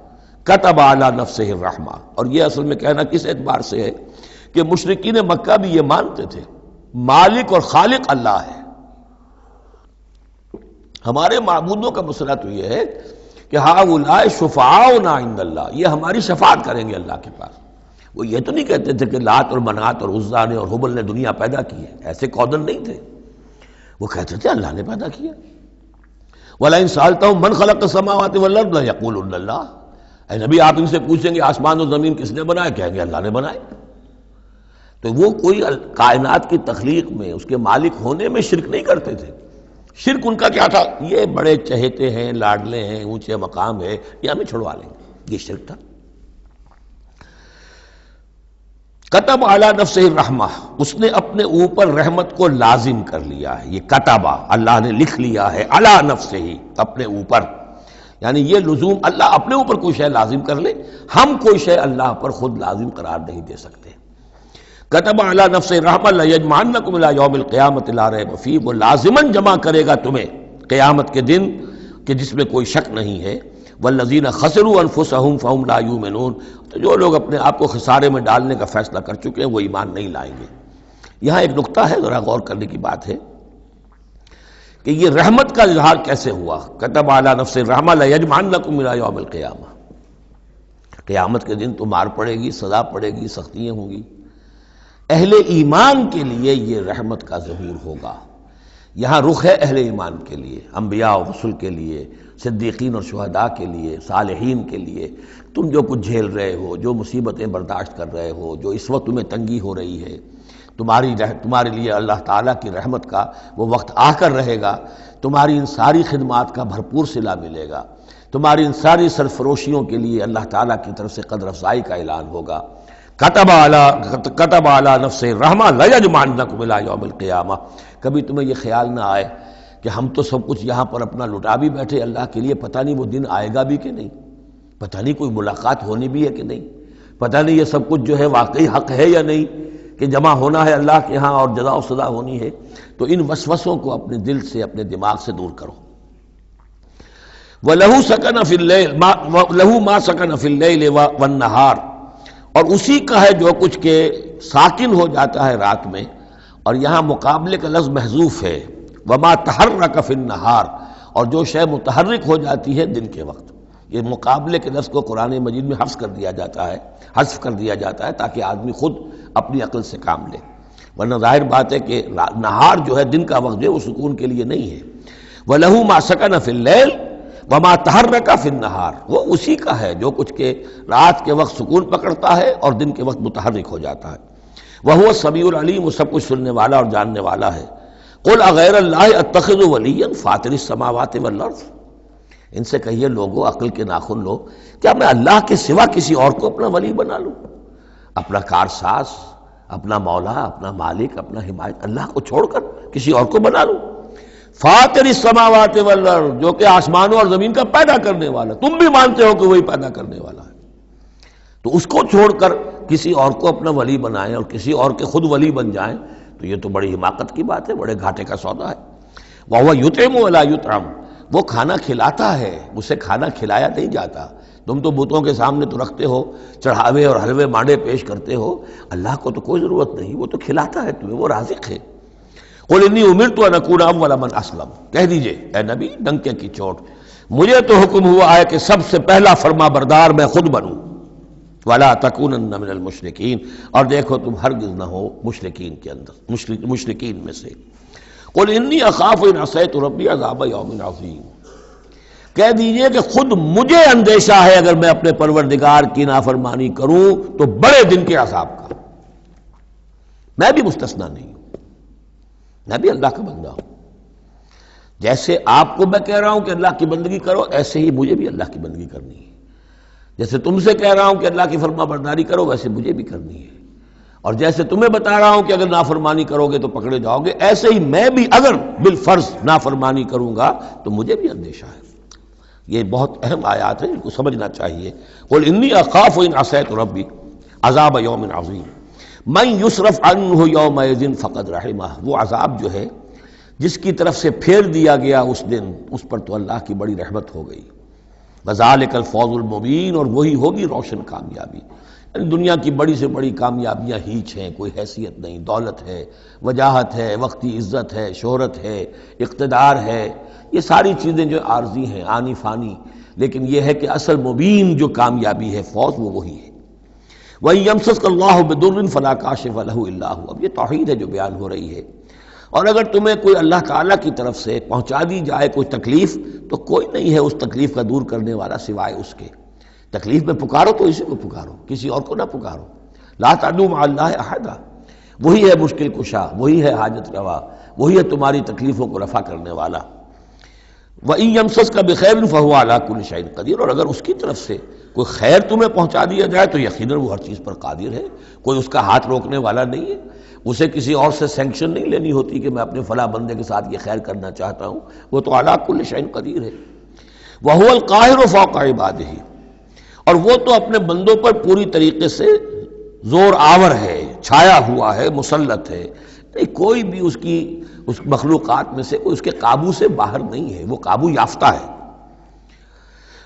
کتب علی نفسہ الرحمہ، اور یہ اصل میں کہنا کس اعتبار سے ہے کہ مشرکین مکہ بھی یہ مانتے تھے مالک اور خالق اللہ ہے۔ ہمارے معبودوں کا مسئلہ تو یہ ہے کہ ہؤلاء شفعاؤنا عند اللہ، یہ ہماری شفاعت کریں گے اللہ کے پاس۔ وہ یہ تو نہیں کہتے تھے کہ لات اور منات اور عزا نے اور حبل نے دنیا پیدا کی ہے، ایسے کودن نہیں تھے، وہ کہتے تھے اللہ نے پیدا کیا۔ وَلَئِن سَأَلْتَهُم مَّنْ خَلَقَ السَّمَاوَاتِ وَالْأَرْضَ لَيَقُولُنَّ اللَّهُ، اے نبی آپ ان سے پوچھیں گے آسمان اور زمین کس نے بنائے، کہیں گے اللہ نے بنائے۔ تو وہ کوئی کائنات کی تخلیق میں اس کے مالک ہونے میں شرک نہیں کرتے تھے۔ شرک ان کا کیا تھا، یہ بڑے چہیتے ہیں، لاڈلے ہیں، اونچے مقام ہے، یہ ہمیں چھڑوا لیں گے، یہ شرک تھا۔ کتب علی نفسہ الرحمہ، اس نے اپنے اوپر رحمت کو لازم کر لیا ہے، یہ کتبہ اللہ نے لکھ لیا ہے، علی نفسہ ہی اپنے اوپر، یعنی یہ لزوم اللہ اپنے اوپر کوئی شے لازم کر لے، ہم کوئی شے اللہ پر خود لازم قرار نہیں دے سکتے۔ کتب علی نفسہ الرحمہ لیجمعنکم الی یوم القیامۃ لا ریب فیہ، وہ لازماً جمع کرے گا تمہیں قیامت کے دن کہ جس میں کوئی شک نہیں ہے۔ والذین خسروا انفسہم فہم لا یؤمنون، تو جو لوگ اپنے آپ کو خسارے میں ڈالنے کا فیصلہ کر چکے ہیں وہ ایمان نہیں لائیں گے۔ یہاں ایک نقطہ ہے، ذرا غور کرنے کی بات ہے کہ یہ رحمت کا اظہار کیسے ہوا۔ کتب علی نفسہ الرحمہ لیجمعنکم الی یوم القیامہ، قیامت کے دن تو مار پڑے گی، سزا پڑے گی، سختیاں ہوں گی۔ اہل ایمان کے لیے یہ رحمت کا ظہور ہوگا، یہاں رخ ہے اہل ایمان کے لیے، انبیاء و رسل کے لیے، صدیقین اور شہداء کے لیے، صالحین کے لیے۔ تم جو کچھ جھیل رہے ہو، جو مصیبتیں برداشت کر رہے ہو، جو اس وقت تمہیں تنگی ہو رہی ہے، تمہارے لیے اللہ تعالیٰ کی رحمت کا وہ وقت آ کر رہے گا، تمہاری ان ساری خدمات کا بھرپور صلہ ملے گا، تمہاری ان ساری سرفروشیوں کے لیے اللہ تعالیٰ کی طرف سے قدر افزائی کا اعلان ہوگا۔ کتب علی نفسہ الرحمہ لیجمعنکم الی یوم القیامہ۔ کبھی تمہیں یہ خیال نہ آئے کہ ہم تو سب کچھ یہاں پر اپنا لٹا بھی بیٹھے اللہ کے لیے، پتہ نہیں وہ دن آئے گا بھی کہ نہیں، پتہ نہیں کوئی ملاقات ہونی بھی ہے کہ نہیں، پتہ نہیں یہ سب کچھ جو ہے واقعی حق ہے یا نہیں کہ جمع ہونا ہے اللہ کے ہاں اور جزا و سزا ہونی ہے۔ تو ان وسوسوں کو اپنے دل سے، اپنے دماغ سے دور کرو۔ وَلَهُ سَكَنَ فِي اللَّيْلِ لَهُ مَا سَكَنَ فِي اللَّيْلِ وَالنَّهَارِ، اور اسی کا ہے جو کچھ کے ساکن ہو جاتا ہے رات میں، اور یہاں مقابلے کا لفظ محذوف ہے، وَمَا تَحَرَّكَ فِي النَّهَارِ، اور جو شے متحرک ہو جاتی ہے دن کے وقت۔ یہ مقابلے کے لفظ کو قرآن مجید میں حذف کر دیا جاتا ہے تاکہ آدمی خود اپنی عقل سے کام لے، ورنہ ظاہر بات ہے کہ نہار جو ہے دن کا وقت جو ہے وہ سکون کے لیے نہیں ہے۔ وَلَهُ مَا سَكَنَ فِي اللَّيْلِ وَمَا تَحَرَّكَ فِي النَّهَارِ، وہ اسی کا ہے جو کچھ کے رات کے وقت سکون پکڑتا ہے اور دن کے وقت متحرک ہو جاتا ہے۔ وَهُوَ السَّمِيعُ الْعَلِيمُ، وہ سب کچھ سننے والا اور جاننے والا ہے۔ قُلْ أَغَيْرَ اللَّهِ أَتَّخِذُ وَلِيًّا فَاطِرِ السَّمَاوَاتِ وَالْأَرْضِ، ان سے کہیے لوگو، عقل کے ناخن لو، کیا میں اللہ کے سوا کسی اور کو اپنا ولی بنا لوں، اپنا کارساز، اپنا مولا، اپنا مالک، اپنا حمایت، اللہ کو چھوڑ کر کسی اور کو بنا لوں؟ فاطر السماوات والارض، جو کہ آسمانوں اور زمین کا پیدا کرنے والا، تم بھی مانتے ہو کہ وہی پیدا کرنے والا ہے، تو اس کو چھوڑ کر کسی اور کو اپنا ولی بنائیں اور کسی اور کے خود ولی بن جائیں، تو یہ تو بڑی حماقت کی بات ہے، بڑے گھاٹے کا سودا ہے۔ وَهُوَ يُطْعِمُ وَلَا يُطْعَمُ، وہ کھانا کھلاتا ہے، اسے کھانا کھلایا نہیں جاتا۔ تم تو بتوں کے سامنے تو رکھتے ہو، چڑھاوے اور حلوے مانڈے پیش کرتے ہو، اللہ کو تو کوئی ضرورت نہیں، وہ تو کھلاتا ہے تمہیں، وہ رازق ہے۔ قُلْ إِنِّي أُمِرْتُ أَنْ أَكُونَ أَوَّلَ مَنْ أَسْلَمَ، کہہ دیجئے اے نبی ڈنکے کی چوٹ، مجھے تو حکم ہوا ہے کہ سب سے پہلا فرما بردار میں خود بنوں۔ وَلَا تَكُونَنَّ مِنَ الْمُشْرِكِينَ، اور دیکھو تم ہرگز نہ ہو مشرکین کے اندر، مشرکین میں سے۔ قُلْ إِنِّي أَخَافُ إِنْ عَصَيْتُ رَبِّي عَذَابَ يَوْمٍ عَظِيمٍ، کہہ دیجئے کہ خود مجھے اندیشہ ہے اگر میں اپنے پروردگار کی نافرمانی کروں تو بڑے دن کے عذاب کا۔ میں بھی مستثنیٰ نہیں ہوں، میں بھی اللہ کا بندہ ہوں۔ جیسے آپ کو میں کہہ رہا ہوں کہ اللہ کی بندگی کرو، ایسے ہی مجھے بھی اللہ کی بندگی کرنی ہے۔ جیسے تم سے کہہ رہا ہوں کہ اللہ کی فرما برداری کرو، ویسے مجھے بھی کرنی ہے۔ اور جیسے تمہیں بتا رہا ہوں کہ اگر نافرمانی کرو گے تو پکڑے جاؤ گے، ایسے ہی میں بھی اگر بالفرض نافرمانی کروں گا تو مجھے بھی اندیشہ ہے۔ یہ بہت اہم آیات ہیں، ان کو سمجھنا چاہیے۔ قُلْ إِنِّي أَخَافُ إِنْ عَصَيْتُ رَبِّي عَذَابَ يَوْمٍ عَظِيمٍ مَنْ يُصْرَفْ عَنْهُ يَوْمَئِذٍ فَقَدْ رَحِمَهُ، وہ عذاب جو ہے جس کی طرف سے پھیر دیا گیا اس دن، اس پر تو اللہ کی بڑی رحمت ہو گئی۔ وَذَلِكَ الْفَوْزُ الْمُبِينُ، اور وہی ہوگی روشن کامیابی۔ یعنی دنیا کی بڑی سے بڑی کامیابیاں ہیچ ہیں، کوئی حیثیت نہیں، دولت ہے، وجاہت ہے، وقتی عزت ہے، شہرت ہے، اقتدار ہے، یہ ساری چیزیں جو عارضی ہیں، آنی فانی، لیکن یہ ہے کہ اصل مبین جو کامیابی ہے، فوز، وہ وہی ہے۔ وَإِن يَمْسَسْكَ اللَّهُ بِضُرٍّ فَلَا كَاشِفَ لَهُ إِلَّا هُوَ، اب یہ توحید ہے جو بیان ہو رہی ہے۔ اور اگر تمہیں کوئی اللہ تعالیٰ کی طرف سے پہنچا دی جائے کوئی تکلیف، تو کوئی نہیں ہے اس تکلیف کا دور کرنے والا سوائے اس کے۔ تکلیف میں پکارو تو اسی کو پکارو، کسی اور کو نہ پکارو۔ لا تدعوا مع اللہ احدا، وہی ہے مشکل کشا، وہی ہے حاجت روا، وہی ہے تمہاری تکلیفوں کو رفع کرنے والا۔ وَإِن يَمْسَسْكَ بِخَيْرٍ فَهُوَ عَلَىٰ كُلِّ شَيْءٍ قَدِيرٌ، اور اگر اس کی طرف سے کوئی خیر تمہیں پہنچا دیا جائے تو یقیناً وہ ہر چیز پر قادر ہے، کوئی اس کا ہاتھ روکنے والا نہیں ہے۔ اسے کسی اور سے سینکشن نہیں لینی ہوتی کہ میں اپنے فلاں بندے کے ساتھ یہ خیر کرنا چاہتا ہوں، وہ تو عَلَىٰ كُلِّ شَيْءٍ قدیر ہے۔ وَهُوَ الْقَاهِرُ فَوْقَ عِبَادِهِ، اور وہ تو اپنے بندوں پر پوری طریقے سے زور آور ہے، چھایا ہوا ہے، مسلط ہے، نہیں کوئی بھی اس مخلوقات میں سے کوئی اس کے قابو سے باہر نہیں ہے، وہ قابو یافتہ ہے۔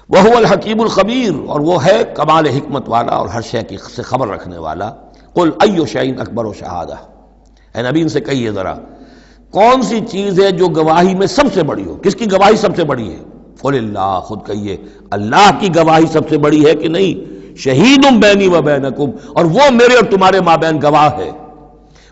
وَهُوَ الْحَكِيمُ الْخَبِيرُ، اور وہ ہے کمال حکمت والا اور ہر شے کی سے خبر رکھنے والا۔ قُلْ أَيُّ شَيْءٍ أَكْبَرُ شَهَادَةٍ، اے نبی ان سے کہیے ذرا کون سی چیز ہے جو گواہی میں سب سے بڑی ہو؟ کس کی گواہی سب سے بڑی ہے؟ قُلِ اللَّهُ، خود کہیے اللہ کی گواہی سب سے بڑی ہے کہ نہیں؟ شہید بینی و بینکم، اور وہ میرے اور تمہارے مابین گواہ ہے۔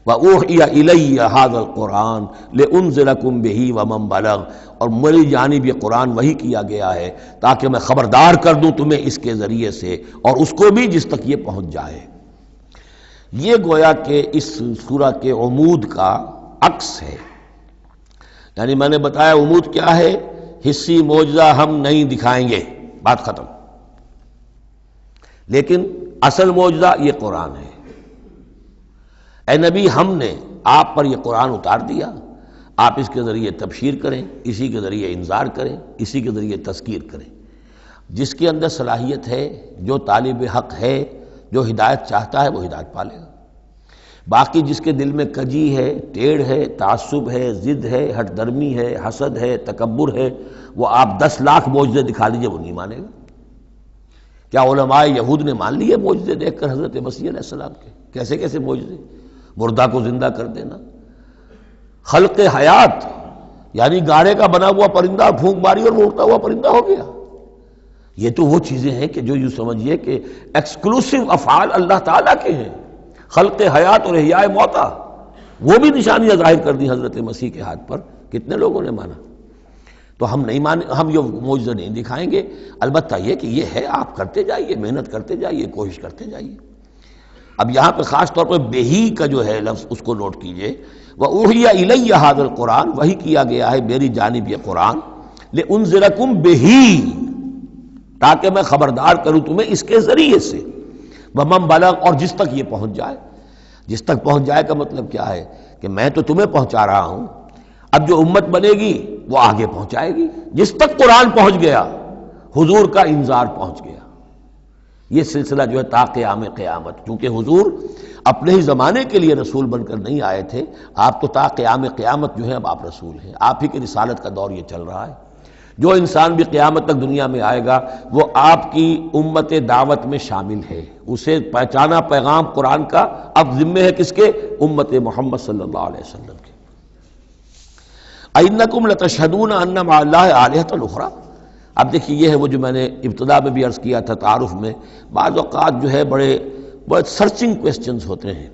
وَأُوحِيَ إِلَيَّ هَذَا الْقُرْآنُ لِأُنذِرَكُم بِهِ وَمَن بَلَغَ، اور میری جانب یہ قرآن وحی کیا گیا ہے تاکہ میں خبردار کر دوں تمہیں اس کے ذریعے سے، اور اس کو بھی جس تک یہ پہنچ جائے۔ یہ گویا کہ اس سورہ کے عمود کا عکس ہے۔ یعنی میں نے بتایا عمود کیا ہے، حصی معجزہ ہم نہیں دکھائیں گے، بات ختم، لیکن اصل معجزہ یہ قرآن ہے۔ اے نبی ہم نے آپ پر یہ قرآن اتار دیا، آپ اس کے ذریعے تبشیر کریں، اسی کے ذریعے انذار کریں، اسی کے ذریعے تذکیر کریں۔ جس کے اندر صلاحیت ہے، جو طالب حق ہے، جو ہدایت چاہتا ہے، وہ ہدایت پالے گا۔ باقی جس کے دل میں کجی ہے، ٹیڑھ ہے، تعصب ہے، ضد ہے، ہٹ درمی ہے، حسد ہے، تکبر ہے، وہ آپ 10 لاکھ معجزے دکھا دیجئے وہ نہیں مانے گا۔ کیا علماء یہود نے مان لیے معجزے دیکھ کر حضرت مسیح علیہ السلام کے؟ کیسے کیسے معجزے، مردہ کو زندہ کر دینا، خلق حیات، یعنی گاڑے کا بنا ہوا پرندہ پھونک ماری اور وہ اڑتا ہوا پرندہ ہو گیا۔ یہ تو وہ چیزیں ہیں کہ جو یوں سمجھیے کہ ایکسکلوسیو افعال اللہ تعالیٰ کے ہیں، خلق حیات اور احیاء موتا، وہ بھی نشانیاں ظاہر کر دی حضرت مسیح کے ہاتھ پر، کتنے لوگوں نے مانا؟ تو ہم نہیں مانے، ہم یہ معجزہ نہیں دکھائیں گے، البتہ یہ کہ یہ ہے، آپ کرتے جائیے، محنت کرتے جائیے، کوشش کرتے جائیے۔ اب یہاں پہ خاص طور پر بہی کا جو ہے لفظ اس کو نوٹ کیجئے، وَأُوحِيَ إِلَيَّ هَذَا الْقُرْآنُ، وحی کیا گیا ہے میری جانب یہ قرآن، لِأُنذِرَكُم بِهِ، تاکہ میں خبردار کروں تمہیں اس کے ذریعے سے، وَمَن بَلَغَ، اور جس تک یہ پہنچ جائے۔ جس تک پہنچ جائے کا مطلب کیا ہے کہ میں تو تمہیں پہنچا رہا ہوں، اب جو امت بنے گی وہ آگے پہنچائے گی۔ جس تک قرآن پہنچ گیا حضور کا انذار پہنچ گیا۔ یہ سلسلہ جو ہے تا قیام قیامت، کیونکہ حضور اپنے ہی زمانے کے لیے رسول بن کر نہیں آئے تھے، آپ تو تا قیام قیامت جو ہے اب آپ رسول ہیں، آپ ہی کی رسالت کا دور یہ چل رہا ہے۔ جو انسان بھی قیامت تک دنیا میں آئے گا وہ آپ کی امت دعوت میں شامل ہے، اسے پہچانا پیغام قرآن کا اب ذمہ ہے کس کے؟ امت محمد صلی اللہ علیہ وسلم کے۔ اَإِنَّكُمْ لَتَشْهَدُونَ أَنَّ مَعَ اللَّهِ آلِهَةً أُخْرَىٰ۔ اب دیکھیے یہ ہے وہ جو میں نے ابتدا میں بھی عرض کیا تھا تعارف میں، بعض اوقات جو ہے بڑے سرچنگ کویسچنز ہوتے ہیں،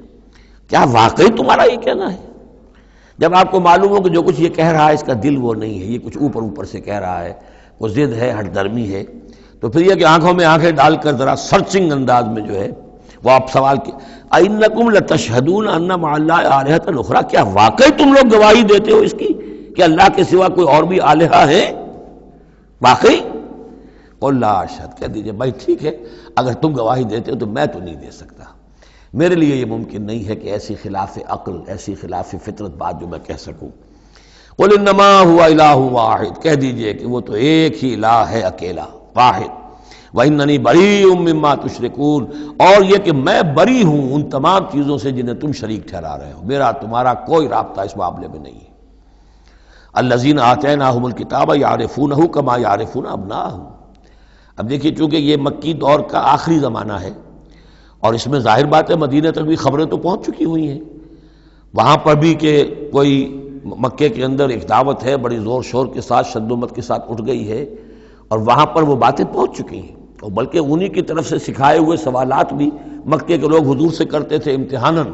کیا واقعی تمہارا یہ کہنا ہے؟ جب آپ کو معلوم ہو کہ جو کچھ یہ کہہ رہا ہے اس کا دل وہ نہیں ہے، یہ کچھ اوپر اوپر سے کہہ رہا ہے، وہ ضد ہے، ہٹ درمی ہے، تو پھر یہ کہ آنکھوں میں آنکھیں ڈال کر ذرا سرچنگ انداز میں جو ہے وہ آپ سوال کی اِنَّكُمْ لَتَشْهَدُونَ أَنَّ مَعَ اللَّهِ آلِهَةً أُخْرَىٰ، کیا واقعی تم لوگ گواہی دیتے ہو اس کی کہ اللہ کے سوا کوئی اور بھی آلہہ ہیں؟ واقعی؟ قُل لَا أَشْهَدُ، کہہ دیجئے بھائی ٹھیک ہے، اگر تم گواہی دیتے ہو تو میں تو نہیں دے سکتا، میرے لیے یہ ممکن نہیں ہے کہ ایسی خلاف عقل، ایسی خلاف فطرت بات جو میں کہہ سکوں۔ قُلْ إِنَّمَا هُوَ إِلَٰهٌ وَاحِدٌ، کہہ دیجئے کہ وہ تو ایک ہی الہ ہے، اکیلا، واحد۔ وَإِنَّنِي بَرِيءٌ مِّمَّا تُشْرِكُونَ، اور یہ کہ میں بری ہوں ان تمام چیزوں سے جنہیں تم شریک ٹھہرا رہے ہو، میرا تمہارا کوئی رابطہ اس معاملے میں نہیں ہے۔ الَّذِينَ آتَيْنَاهُمُ الْكِتَابَ يَعْرِفُونَهُ كَمَا يَعْرِفُونَ أَبْنَاءَهُمْ۔ اب دیکھیے چونکہ یہ مکی دور کا آخری زمانہ ہے اور اس میں ظاہر بات ہے مدینہ تک بھی خبریں تو پہنچ چکی ہوئی ہیں، وہاں پر بھی کہ کوئی مکے کے اندر ایک دعوت ہے بڑی زور شور کے ساتھ، شدومت کے ساتھ اٹھ گئی ہے، اور وہاں پر وہ باتیں پہنچ چکی ہیں، اور بلکہ انہی کی طرف سے سکھائے ہوئے سوالات بھی مکے کے لوگ حضور سے کرتے تھے امتحاناً۔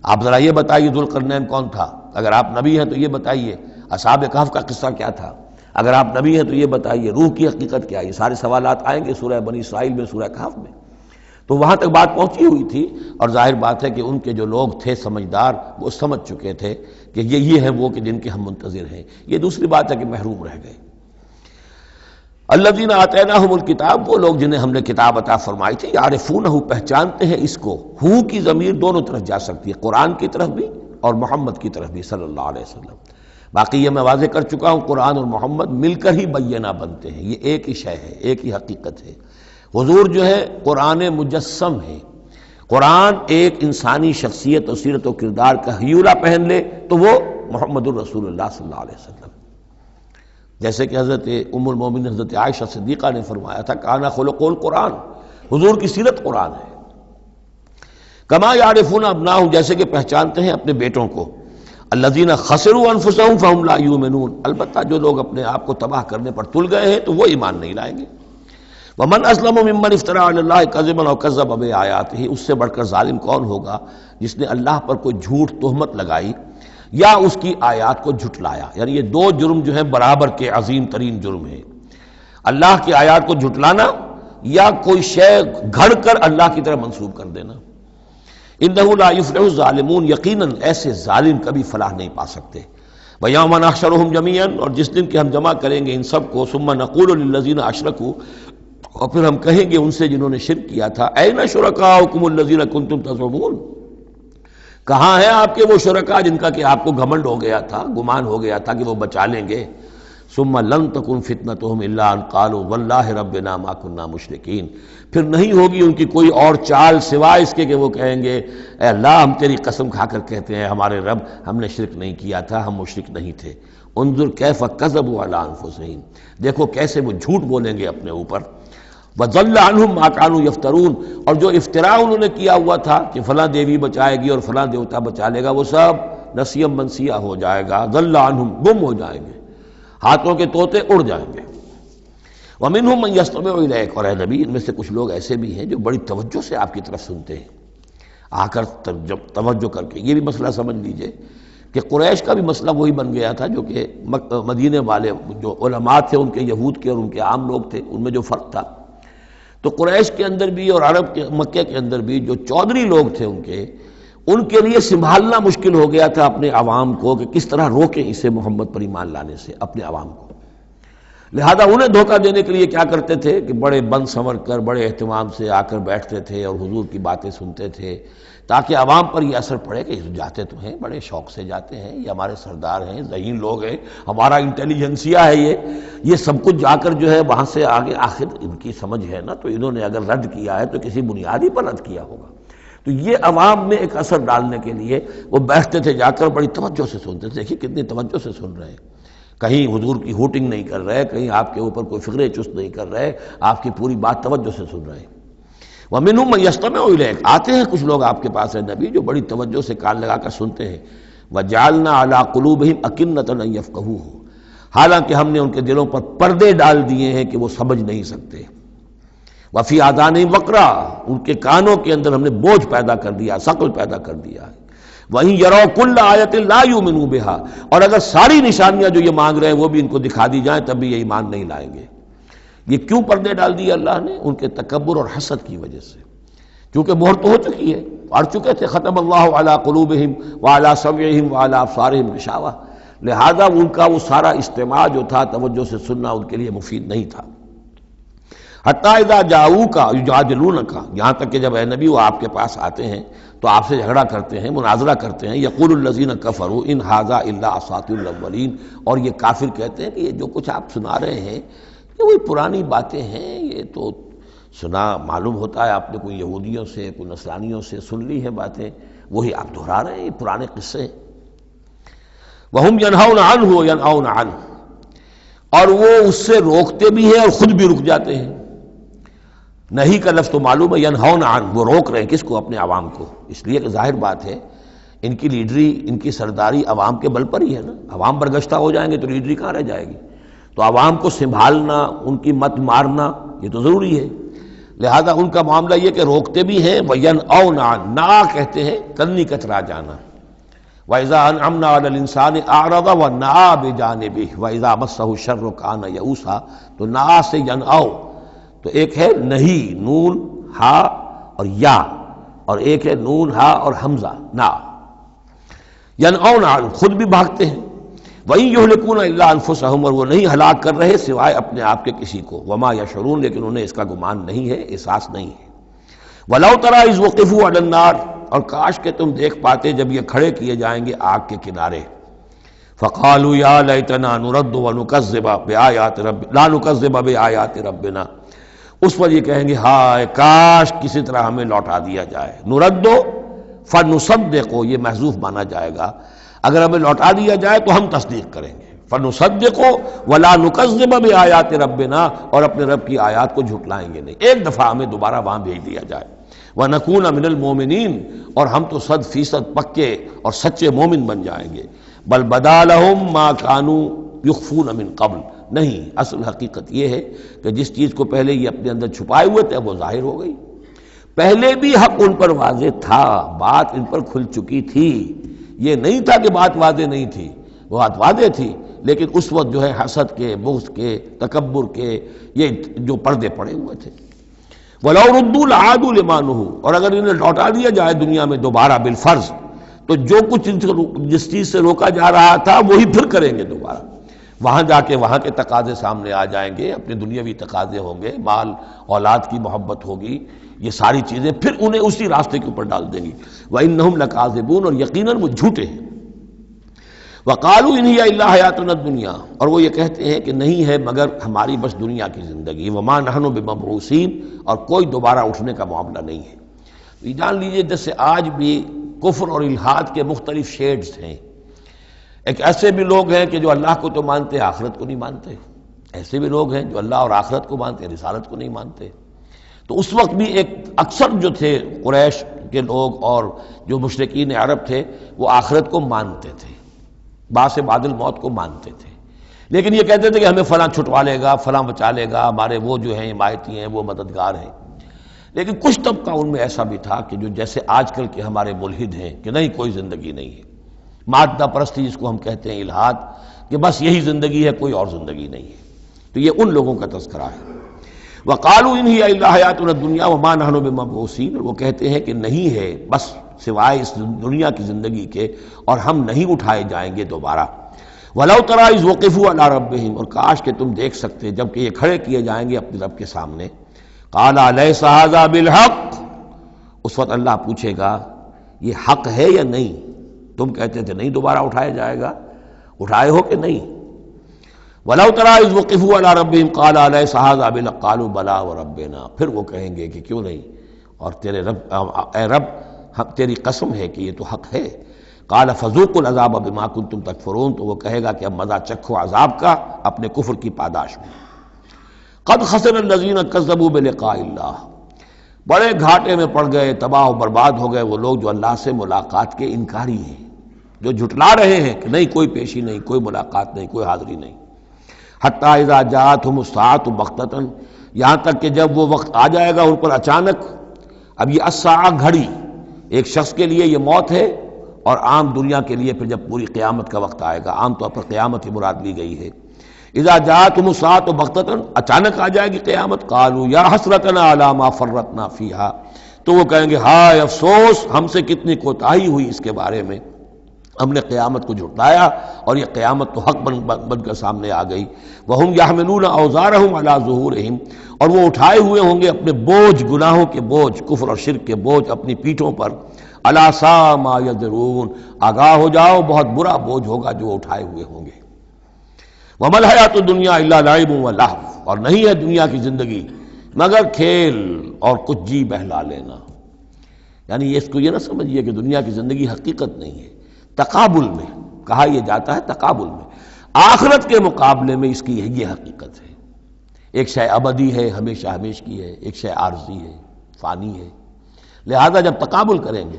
آپ ذرا یہ بتائیے ذوالقرنین کون تھا؟ اگر آپ نبی ہیں تو یہ بتائیے، اصحاب کہف کا قصہ کیا تھا؟ اگر آپ نبی ہیں تو یہ بتائیے، روح کی حقیقت کیا ہے؟ یہ سارے سوالات آئیں گے سورہ بنی اسرائیل میں، سورہ کہف میں۔ تو وہاں تک بات پہنچی ہوئی تھی، اور ظاہر بات ہے کہ ان کے جو لوگ تھے سمجھدار وہ سمجھ چکے تھے کہ یہ ہے وہ کہ جن کے ہم منتظر ہیں۔ یہ دوسری بات ہے کہ محروم رہ گئے۔ الذین آتیناہم الکتاب، وہ لوگ جنہیں ہم نے کتاب عطا فرمائی تھی، یعرفونہ، پہچانتے ہیں اس کو۔ ہو کی ضمیر دونوں طرف جا سکتی ہے، قرآن کی طرف بھی اور محمد کی طرف بھی صلی اللہ علیہ وسلم۔ باقی یہ میں واضح کر چکا ہوں، قرآن اور محمد مل کر ہی بینہ بنتے ہیں، یہ ایک ہی شے ہے، ایک ہی حقیقت ہے۔ حضور جو ہے قرآن مجسم ہے، قرآن ایک انسانی شخصیت اور سیرت و کردار کا ہیولہ پہن لے تو وہ محمد الرسول اللہ صلی اللہ علیہ وسلم، جیسے کہ حضرت ام المومنین حضرت عائشہ صدیقہ نے فرمایا تھا کان خلق القرآن، حضور کی سیرت قرآن ہے۔ کما یعرفون ابناءہم، جیسے کہ پہچانتے ہیں اپنے بیٹوں کو۔ الذین خسروا انفسہم فہم لا یؤمنون، البتہ جو لوگ اپنے آپ کو تباہ کرنے پر تل گئے ہیں تو وہ ایمان نہیں لائیں گے۔ ومن اسلم ممن افترى علی اللہ کذبا او کذب بآیاتہ، اس سے بڑھ کر ظالم کون ہوگا جس نے اللہ پر کوئی جھوٹ تہمت لگائی یا اس کی آیات کو جھٹلایا۔ یعنی یہ دو جرم جو ہیں برابر کے عظیم ترین جرم ہیں، اللہ کی آیات کو جھٹلانا یا کوئی شے گھڑ کر اللہ کی طرف منسوب کر دینا۔ انہ لا یفلح الظالمون، یقیناً ایسے ظالم کبھی فلاح نہیں پا سکتے۔ ویوم نحشرہم جمیعا، اور جس دن کہ ہم جمع کریں گے ان سب کو، ثم نقول للذین اشرکوا، اور پھر ہم کہیں گے ان سے جنہوں نے شرک کیا تھا، این شرکاؤکم الذین کنتم تزعمون، کہاں ہیں آپ کے وہ شرکاء جن کا کہ آپ کو گھمنڈ ہو گیا تھا، گمان ہو گیا تھا کہ وہ بچا لیں گے۔ ثم لن تکن فتنتہم الا ان قالوا واللہ ربنا ما کنا مشرکین، پھر نہیں ہوگی ان کی کوئی اور چال سوائے اس کے کہ وہ کہیں گے اے اللہ ہم تیری قسم کھا کر کہتے ہیں ہمارے رب ہم نے شرک نہیں کیا تھا، ہم مشرک نہیں تھے۔ انظر کیف کذبوا علی انفسہم، دیکھو کیسے وہ جھوٹ بولیں گے اپنے اوپر۔ وَضَلَّ عَنْهُمْ مَا كَانُوا يَفْتَرُونَ، اور جو افتراء انہوں نے کیا ہوا تھا کہ فلاں دیوی بچائے گی اور فلاں دیوتا بچا لے گا، وہ سب نسیم منسیہ ہو جائے گا، ضل عنہم، گم ہو جائیں گے، ہاتھوں کے طوطے اڑ جائیں گے۔ وَمِنْهُمْ مَنْ يَسْتَمِعُ إِلَيْكَ، اور اے نبی ان میں سے کچھ لوگ ایسے بھی ہیں جو بڑی توجہ سے آپ کی طرف سنتے ہیں، آ کر توجہ کر کے۔ یہ بھی مسئلہ سمجھ لیجئے کہ قریش کا بھی مسئلہ وہی بن گیا تھا جو کہ مدینے والے جو علماء تھے ان کے، یہود کے اور ان کے عام لوگ تھے، ان میں جو فرق تھا۔ تو قریش کے اندر بھی اور عرب کے مکے کے اندر بھی جو چودھری لوگ تھے ان کے لیے سنبھالنا مشکل ہو گیا تھا اپنے عوام کو کہ کس طرح روکیں اسے محمد پر ایمان لانے سے اپنے عوام کو۔ لہذا انہیں دھوکہ دینے کے لیے کیا کرتے تھے کہ بڑے بند سنور کر بڑے اہتمام سے آ کر بیٹھتے تھے اور حضور کی باتیں سنتے تھے، تاکہ عوام پر یہ اثر پڑے کہ جاتے تو ہیں، بڑے شوق سے جاتے ہیں، یہ ہمارے سردار ہیں، ذہین لوگ ہیں، ہمارا انٹیلیجنسیہ ہے، یہ سب کچھ جا کر جو ہے وہاں سے آگے، آخر ان کی سمجھ ہے نا، تو انہوں نے اگر رد کیا ہے تو کسی بنیادی پر رد کیا ہوگا۔ تو یہ عوام میں ایک اثر ڈالنے کے لیے وہ بیٹھتے تھے جا کر بڑی توجہ سے سنتے تھے. دیکھیے کتنی توجہ سے سن رہے ہیں, کہیں حضور کی ہوٹنگ نہیں کر رہے, کہیں آپ کے اوپر کوئی فکرے چست نہیں کر رہے, آپ کی پوری بات توجہ سے سن رہے ہیں. وَمِنْهُمْ مَن يَسْتَمِعُ إِلَيْكَ, آتے ہیں کچھ لوگ آپ کے پاس ہے نبی جو بڑی توجہ سے کان لگا کر سنتے ہیں. وَجَعَلْنَا عَلَىٰ قُلُوبِهِمْ أَكِنَّةً أَن يَفْقَهُوهُ, حالانکہ ہم نے ان کے دلوں پر پردے ڈال دیے ہیں کہ وہ سمجھ نہیں سکتے. وَفِي آذَانِهِمْ وَقْرًا, ان کے کانوں کے اندر ہم نے بوجھ پیدا کر دیا, ثقل پیدا کر دیا ہے. وَإِن يَرَوْا كُلَّ آيَةٍ لَا يُؤْمِنُوا بِهَا, اور اگر ساری نشانیاں جو یہ مانگ رہے ہیں وہ بھی ان کو دکھا دی جائیں تب بھی یہ ایمان نہیں لائیں گے. یہ کیوں پردے ڈال دیے اللہ نے؟ ان کے تکبر اور حسد کی وجہ سے. چونکہ مہر تو ہو چکی ہے, پڑھ چکے تھے ختم اللہ علی قلوبہم وعلی سمعہم وعلی ابصارہم غشاوہ, لہذا ان کا وہ سارا استماع جو تھا, توجہ سے سننا ان کے لیے مفید نہیں تھا. حتیٰ اذا جاؤوک یجادلونک, یہاں تک کہ جب اے نبی وہ آپ کے پاس آتے ہیں تو آپ سے جھگڑا کرتے ہیں, مناظرہ کرتے ہیں. یقول الذین کفروا ان ھذا الا اساطیر الاولین, اور یہ کافر کہتے ہیں کہ یہ جو کچھ آپ سنا رہے ہیں یہ وہی پرانی باتیں ہیں, یہ تو سنا معلوم ہوتا ہے آپ نے کوئی یہودیوں سے کوئی نصرانیوں سے سن لی ہے باتیں, وہی آپ دہرا رہے ہیں, یہ پرانے قصے ہیں. وَهُمْ يَنْهَوْنَ عَنْهُ وَيَنْأَوْنَ عَنْهُ, اور وہ اس سے روکتے بھی ہیں اور خود بھی رک جاتے ہیں. نہیں کا لفظ تو معلوم ہے, ینہون عن, وہ روک رہے ہیں کس کو؟ اپنے عوام کو. اس لیے کہ ظاہر بات ہے ان کی لیڈری, ان کی سرداری عوام کے بل پر ہی ہے نا. عوام برگشتہ ہو جائیں گے تو لیڈری کہاں رہ جائے گی؟ تو عوام کو سنبھالنا, ان کی مت مارنا یہ تو ضروری ہے. لہذا ان کا معاملہ یہ کہ روکتے بھی ہیں. وَيَنْأَوْنَ عَنْ, نا کہتے ہیں کنی کترا جانا. وَإِذَا أَنْعَمْنَا عَلَى الْإِنسَانِ أَعْرَضَ وَنَأَىٰ بِجَانِبِهِ وَإِذَا مَسَّهُ الشَّرُّ كَانَ يَئُوسًا, تو نا سے ینعو, تو ایک ہے نہیں نون ہا اور یا, اور ایک ہے نون ہا اور حمزہ نا. ینعون عن, خود بھی بھاگتے ہیں. وَإِن يُهْلِكُونَ إِلَّا أَنفُسَهُمْ, اور وہ نہیں ہلاک کر رہے سوائے اپنے آپ کے کسی کو. وَمَا يَشْعُرُونَ, لیکن انہیں اس کا گمان نہیں ہے, احساس نہیں ہے. وَلَوْ تَرَىٰ إِذْ وُقِفُوا عَلَى النَّارِ, اور کاش کہ تم دیکھ پاتے جب یہ کھڑے کیے جائیں گے آگ کے کنارے. فَقَالُوا يَا لَيْتَنَا نُرَدُّ وَنُكَذِّبَ بِآيَاتِ رَبِّنَا لَا نُكَذِّبَ بِآيَاتِ رَبِّنَا, اس پر یہ کہیں گے ہائے کاش کسی طرح ہمیں لوٹا دیا جائے. نُرَدُّ فَنُصَدِّقُ, یہ محذوف مانا جائے گا, اگر ہمیں لوٹا دیا جائے تو ہم تصدیق کریں گے. فَنُصَدِّقُ وَلَا نُكَذِّبَ بِآيَاتِ رَبِّنَا, اور اپنے رب کی آیات کو جھٹلائیں گے نہیں. ایک دفعہ ہمیں دوبارہ وہاں بھیج دیا جائے. وَنَكُونَ مِنَ الْمُؤْمِنِينَ, اور ہم تو 100% پکے اور سچے مومن بن جائیں گے. بل بدا لَهُم مَا كَانُوا يُخْفُونَ مِن قَبْلُ, نہیں, اصل حقیقت یہ ہے کہ جس چیز کو پہلے یہ اپنے اندر چھپائے ہوئے تھے وہ ظاہر ہو گئی. پہلے بھی حق ان پر واضح تھا, بات ان پر کھل چکی تھی. یہ نہیں تھا کہ بات واضح نہیں تھی, وہ بات واضح تھی, لیکن اس وقت جو ہے حسد کے, بغض کے, تکبر کے یہ جو پردے پڑے ہوئے تھے. وَلَوْ رُدُّوا لَعَادُوا لِمَا نُهُوا, اور اگر انہیں لوٹا دیا جائے دنیا میں دوبارہ بالفرض, تو جو کچھ جس چیز سے روکا جا رہا تھا وہی پھر کریں گے دوبارہ. وہاں جا کے وہاں کے تقاضے سامنے آ جائیں گے, اپنے دنیاوی تقاضے ہوں گے, مال اولاد کی محبت ہوگی, یہ ساری چیزیں پھر انہیں اسی راستے کے اوپر ڈال دیں گی. وَإِنَّهُمْ لَكَاذِبُونَ, اور یقیناً وہ جھوٹے ہیں. وَقَالُوا إِنْ هِيَ إِلَّا حَيَاتُنَا الدُّنْيَا, اور وہ یہ کہتے ہیں کہ نہیں ہے مگر ہماری بس دنیا کی زندگی. وَمَا نَحْنُ بِمَبْعُوثِينَ, اور کوئی دوبارہ اٹھنے کا معاملہ نہیں ہے. یہ جان لیجئے جیسے آج بھی کفر اور الحاد کے مختلف شیڈز ہیں. ایک ایسے بھی لوگ ہیں کہ جو اللہ کو تو مانتے ہیں, آخرت کو نہیں مانتے. ایسے بھی لوگ ہیں جو اللہ اور آخرت کو مانتے ہیں, رسالت کو نہیں مانتے. تو اس وقت بھی ایک اکثر جو تھے قریش کے لوگ اور جو مشرکین عرب تھے وہ آخرت کو مانتے تھے, بعث بعد الموت کو مانتے تھے, لیکن یہ کہتے تھے کہ ہمیں فلاں چھٹوا لے گا, فلاں بچا لے گا, ہمارے وہ جو ہیں حمایتی ہیں, وہ مددگار ہیں. لیکن کچھ طبقہ ان میں ایسا بھی تھا کہ جو جیسے آج کل کے ہمارے ملحد ہیں کہ نہیں کوئی زندگی نہیں ہے, مادہ پرستی جس کو ہم کہتے ہیں الحاد, کہ بس یہی زندگی ہے, کوئی اور زندگی نہیں ہے. تو یہ ان لوگوں کا تذکرہ ہے. وَقَالُوا إِنْ هِيَ إِلَّا حَيَاتُنَا الدُّنْيَا وَمَا نَحْنُ بِمَبْعُوثِينَ, اور وہ کہتے ہیں کہ نہیں ہے بس سوائے اس دنیا کی زندگی کے, اور ہم نہیں اٹھائے جائیں گے دوبارہ. وَلَوْ تَرَىٰ إِذْ وُقِفُوا عَلَىٰ رَبِّهِمْ, اور کاش کہ تم دیکھ سکتے جب کہ یہ کھڑے کیے جائیں گے اپنے رب کے سامنے. قَالَ أَلَيْسَ هَٰذَا بِالْحَقِّ, اس وقت اللہ پوچھے گا یہ حق ہے یا نہیں؟ تم کہتے تھے نہیں دوبارہ اٹھایا جائے گا, اٹھائے ہو کہ نہیں؟ وَلَوْ تَرَىٰ إِذْ وُقِفُوا عَلَىٰ رَبِّهِمْ قَالَ أَلَيْسَ هَٰذَا بِالْحَقِّ قَالُوا بَلَىٰ وَرَبِّنَا, پھر وہ کہیں گے کہ کیوں نہیں, اور تیرے رب, اے رب ہم تیری قسم ہے کہ یہ تو حق ہے۔ قال فذوقوا العذاب بما کنتم تکفرون، تو وہ کہے گا کہ اب مزہ چکھو عذاب کا اپنے کفر کی پاداش میں۔ قد خسر الذین کذبوا بلقاء اللہ، بڑے گھاٹے میں پڑ گئے، تباہ و برباد ہو گئے وہ لوگ جو اللہ سے ملاقات کے انکاری ہیں، جو جھٹلا رہے ہیں کہ نہیں کوئی پیشی نہیں، کوئی ملاقات نہیں، کوئی حاضری نہیں۔ حتی اذا جاءتہم الساعۃ بغتۃ، یہاں تک کہ جب وہ وقت آ جائے گا ان پر اچانک۔ اب یہ الساعہ گھڑی ایک شخص کے لیے یہ موت ہے، اور عام دنیا کے لیے پھر جب پوری قیامت کا وقت آئے گا، عام طور پر قیامت ہی مراد لی گئی ہے۔ اذا جاءتہم الساعۃ بغتۃ، اچانک آ جائے گی قیامت۔ قالوا یا حسرتنا علی ما فرطنا فیہا، تو وہ کہیں گے ہائے افسوس ہم سے کتنی کوتاہی ہوئی اس کے بارے میں، ہم نے قیامت کو جھٹلایا اور یہ قیامت تو حق بن کر سامنے آ گئی۔ وَهُمْ يَحْمِلُونَ أَوْزَارَهُمْ عَلَى ظُهُورِهِمْ، اور وہ اٹھائے ہوئے ہوں گے اپنے بوجھ، گناہوں کے بوجھ، کفر اور شرک کے بوجھ اپنی پیٹھوں پر۔ أَلَا سَاءَ مَا يَزِرُونَ، آگاہ ہو جاؤ بہت برا بوجھ ہوگا جو اٹھائے ہوئے ہوں گے۔ وَمَا الْحَيَاةُ الدُّنْيَا إِلَّا لَعِبٌ وَلَهْوٌ، اور نہیں ہے دنیا کی زندگی مگر کھیل اور کچھ جی بہلا لینا۔ یعنی اس کو یہ نہ سمجھیے کہ دنیا کی زندگی حقیقت نہیں ہے، تقابل میں کہا یہ جاتا ہے، تقابل میں آخرت کے مقابلے میں اس کی یہ حقیقت ہے۔ ایک شے ابدی ہے، ہمیشہ ہمیش کی ہے، ایک شے عارضی ہے، فانی ہے۔ لہذا جب تقابل کریں گے،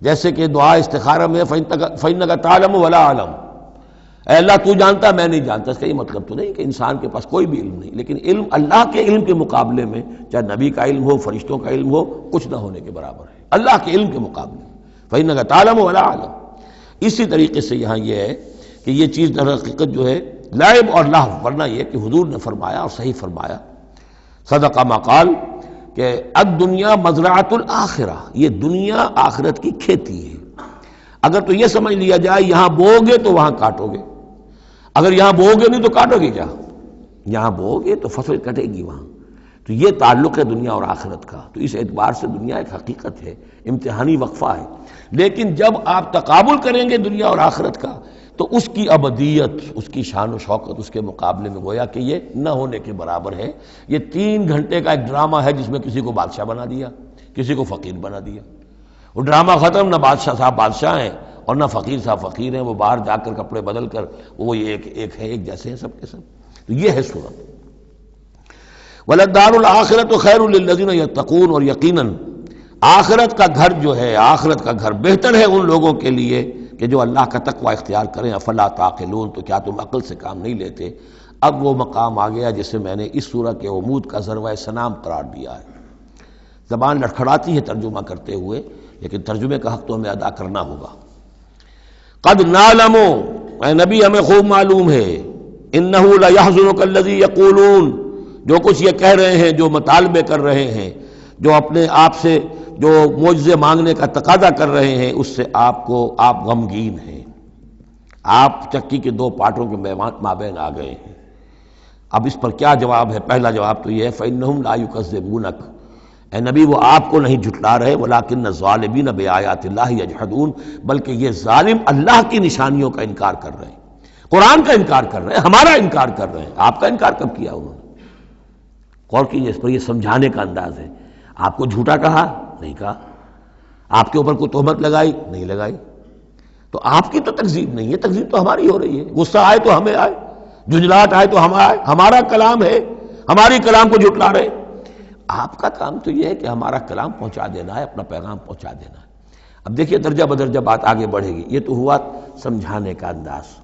جیسے کہ دعا استخارہ میں فَإِنَّكَ تَعْلَمُ وَلَا أَعْلَمُ، اے اللہ تو جانتا میں نہیں جانتا، اس کا یہ مطلب تو نہیں کہ انسان کے پاس کوئی بھی علم نہیں، لیکن علم اللہ کے علم کے مقابلے میں، چاہے نبی کا علم ہو، فرشتوں کا علم ہو، کچھ نہ ہونے کے برابر ہے اللہ کے علم کے مقابلے میں۔ فَإِنَّكَ تَعْلَمُ وَلَا أَعْلَمُ۔ اسی طریقے سے یہاں یہ ہے کہ یہ چیز در حقیقت جو ہے لعب اور لہو، ورنہ یہ کہ حضور نے فرمایا اور صحیح فرمایا، صدق ما قال، کہ الدنیا مزرعۃ الآخرہ، یہ دنیا آخرت کی کھیتی ہے۔ اگر تو یہ سمجھ لیا جائے یہاں بو گے تو وہاں کاٹو گے، اگر یہاں بو گے نہیں تو کاٹو گے کیا؟ یہاں بو گے تو فصل کٹے گی وہاں۔ تو یہ تعلق ہے دنیا اور آخرت کا، تو اس اعتبار سے دنیا ایک حقیقت ہے، امتحانی وقفہ ہے۔ لیکن جب آپ تقابل کریں گے دنیا اور آخرت کا تو اس کی ابدیت، اس کی شان و شوکت اس کے مقابلے میں گویا کہ یہ نہ ہونے کے برابر ہے۔ یہ 3 گھنٹے کا ایک ڈرامہ ہے جس میں کسی کو بادشاہ بنا دیا، کسی کو فقیر بنا دیا، وہ ڈرامہ ختم، نہ بادشاہ صاحب بادشاہ ہیں اور نہ فقیر صاحب فقیر ہیں، وہ باہر جا کر کپڑے بدل کر وہ ایک ہے، ایک جیسے ہیں سب کے سب۔ تو یہ ہے صورت۔ وَلَلدَّارُ الْآخِرَةُ خَيْرٌ لِّلَّذِينَ يَتَّقُونَ، اور یقیناً آخرت کا گھر جو ہے، آخرت کا گھر بہتر ہے ان لوگوں کے لیے کہ جو اللہ کا تقوی اختیار کریں۔ افلا تعقلون، تو کیا تم عقل سے کام نہیں لیتے؟ اب وہ مقام آ گیا جسے میں نے اس سورہ کے عمود کا ذروۂ سنام قرار دیا ہے۔ زبان لڑکھڑاتی ہے ترجمہ کرتے ہوئے، لیکن ترجمے کا حق تو ہمیں ادا کرنا ہوگا۔ قد نعلم، اے نبی ہمیں خوب معلوم ہے، انہ لیحزنک الذی یقولون، جو کچھ یہ کہہ رہے ہیں، جو مطالبے کر رہے ہیں، جو اپنے آپ سے جو معجزے مانگنے کا تقاضا کر رہے ہیں، اس سے آپ غمگین ہیں، آپ چکی کے 2 پارٹوں کے مابین آ گئے ہیں۔ اب اس پر کیا جواب ہے؟ پہلا جواب تو یہ ہے فإنہم لا یکذبونک، اے نبی وہ آپ کو نہیں جھٹلا رہے، ولکن الظالمین بآیات اللہ یجحدون، بلکہ یہ ظالم اللہ کی نشانیوں کا انکار کر رہے ہیں، قرآن کا انکار کر رہے ہیں، ہمارا انکار کر رہے ہیں۔ آپ کا انکار کب کیا انہوں نے؟ غور کیجیے اس پر، یہ سمجھانے کا انداز ہے۔ آپ کو جھوٹا کہا؟ نہیں کہا۔ آپ کے اوپر کوئی تہمت لگائی؟ نہیں لگائی۔ تو آپ کی تو تکذیب نہیں ہے، تکذیب تو ہماری ہو رہی ہے۔ غصہ آئے تو ہمیں آئے، جھنجھلاہٹ آئے تو ہم آئے، ہمارا کلام ہے، ہماری کلام کو جھٹلا رہے۔ آپ کا کام تو یہ ہے کہ ہمارا کلام پہنچا دینا ہے، اپنا پیغام پہنچا دینا ہے۔ اب دیکھیے درجہ بدرجہ بات آگے بڑھے گی۔ یہ تو ہوا سمجھانے کا انداز،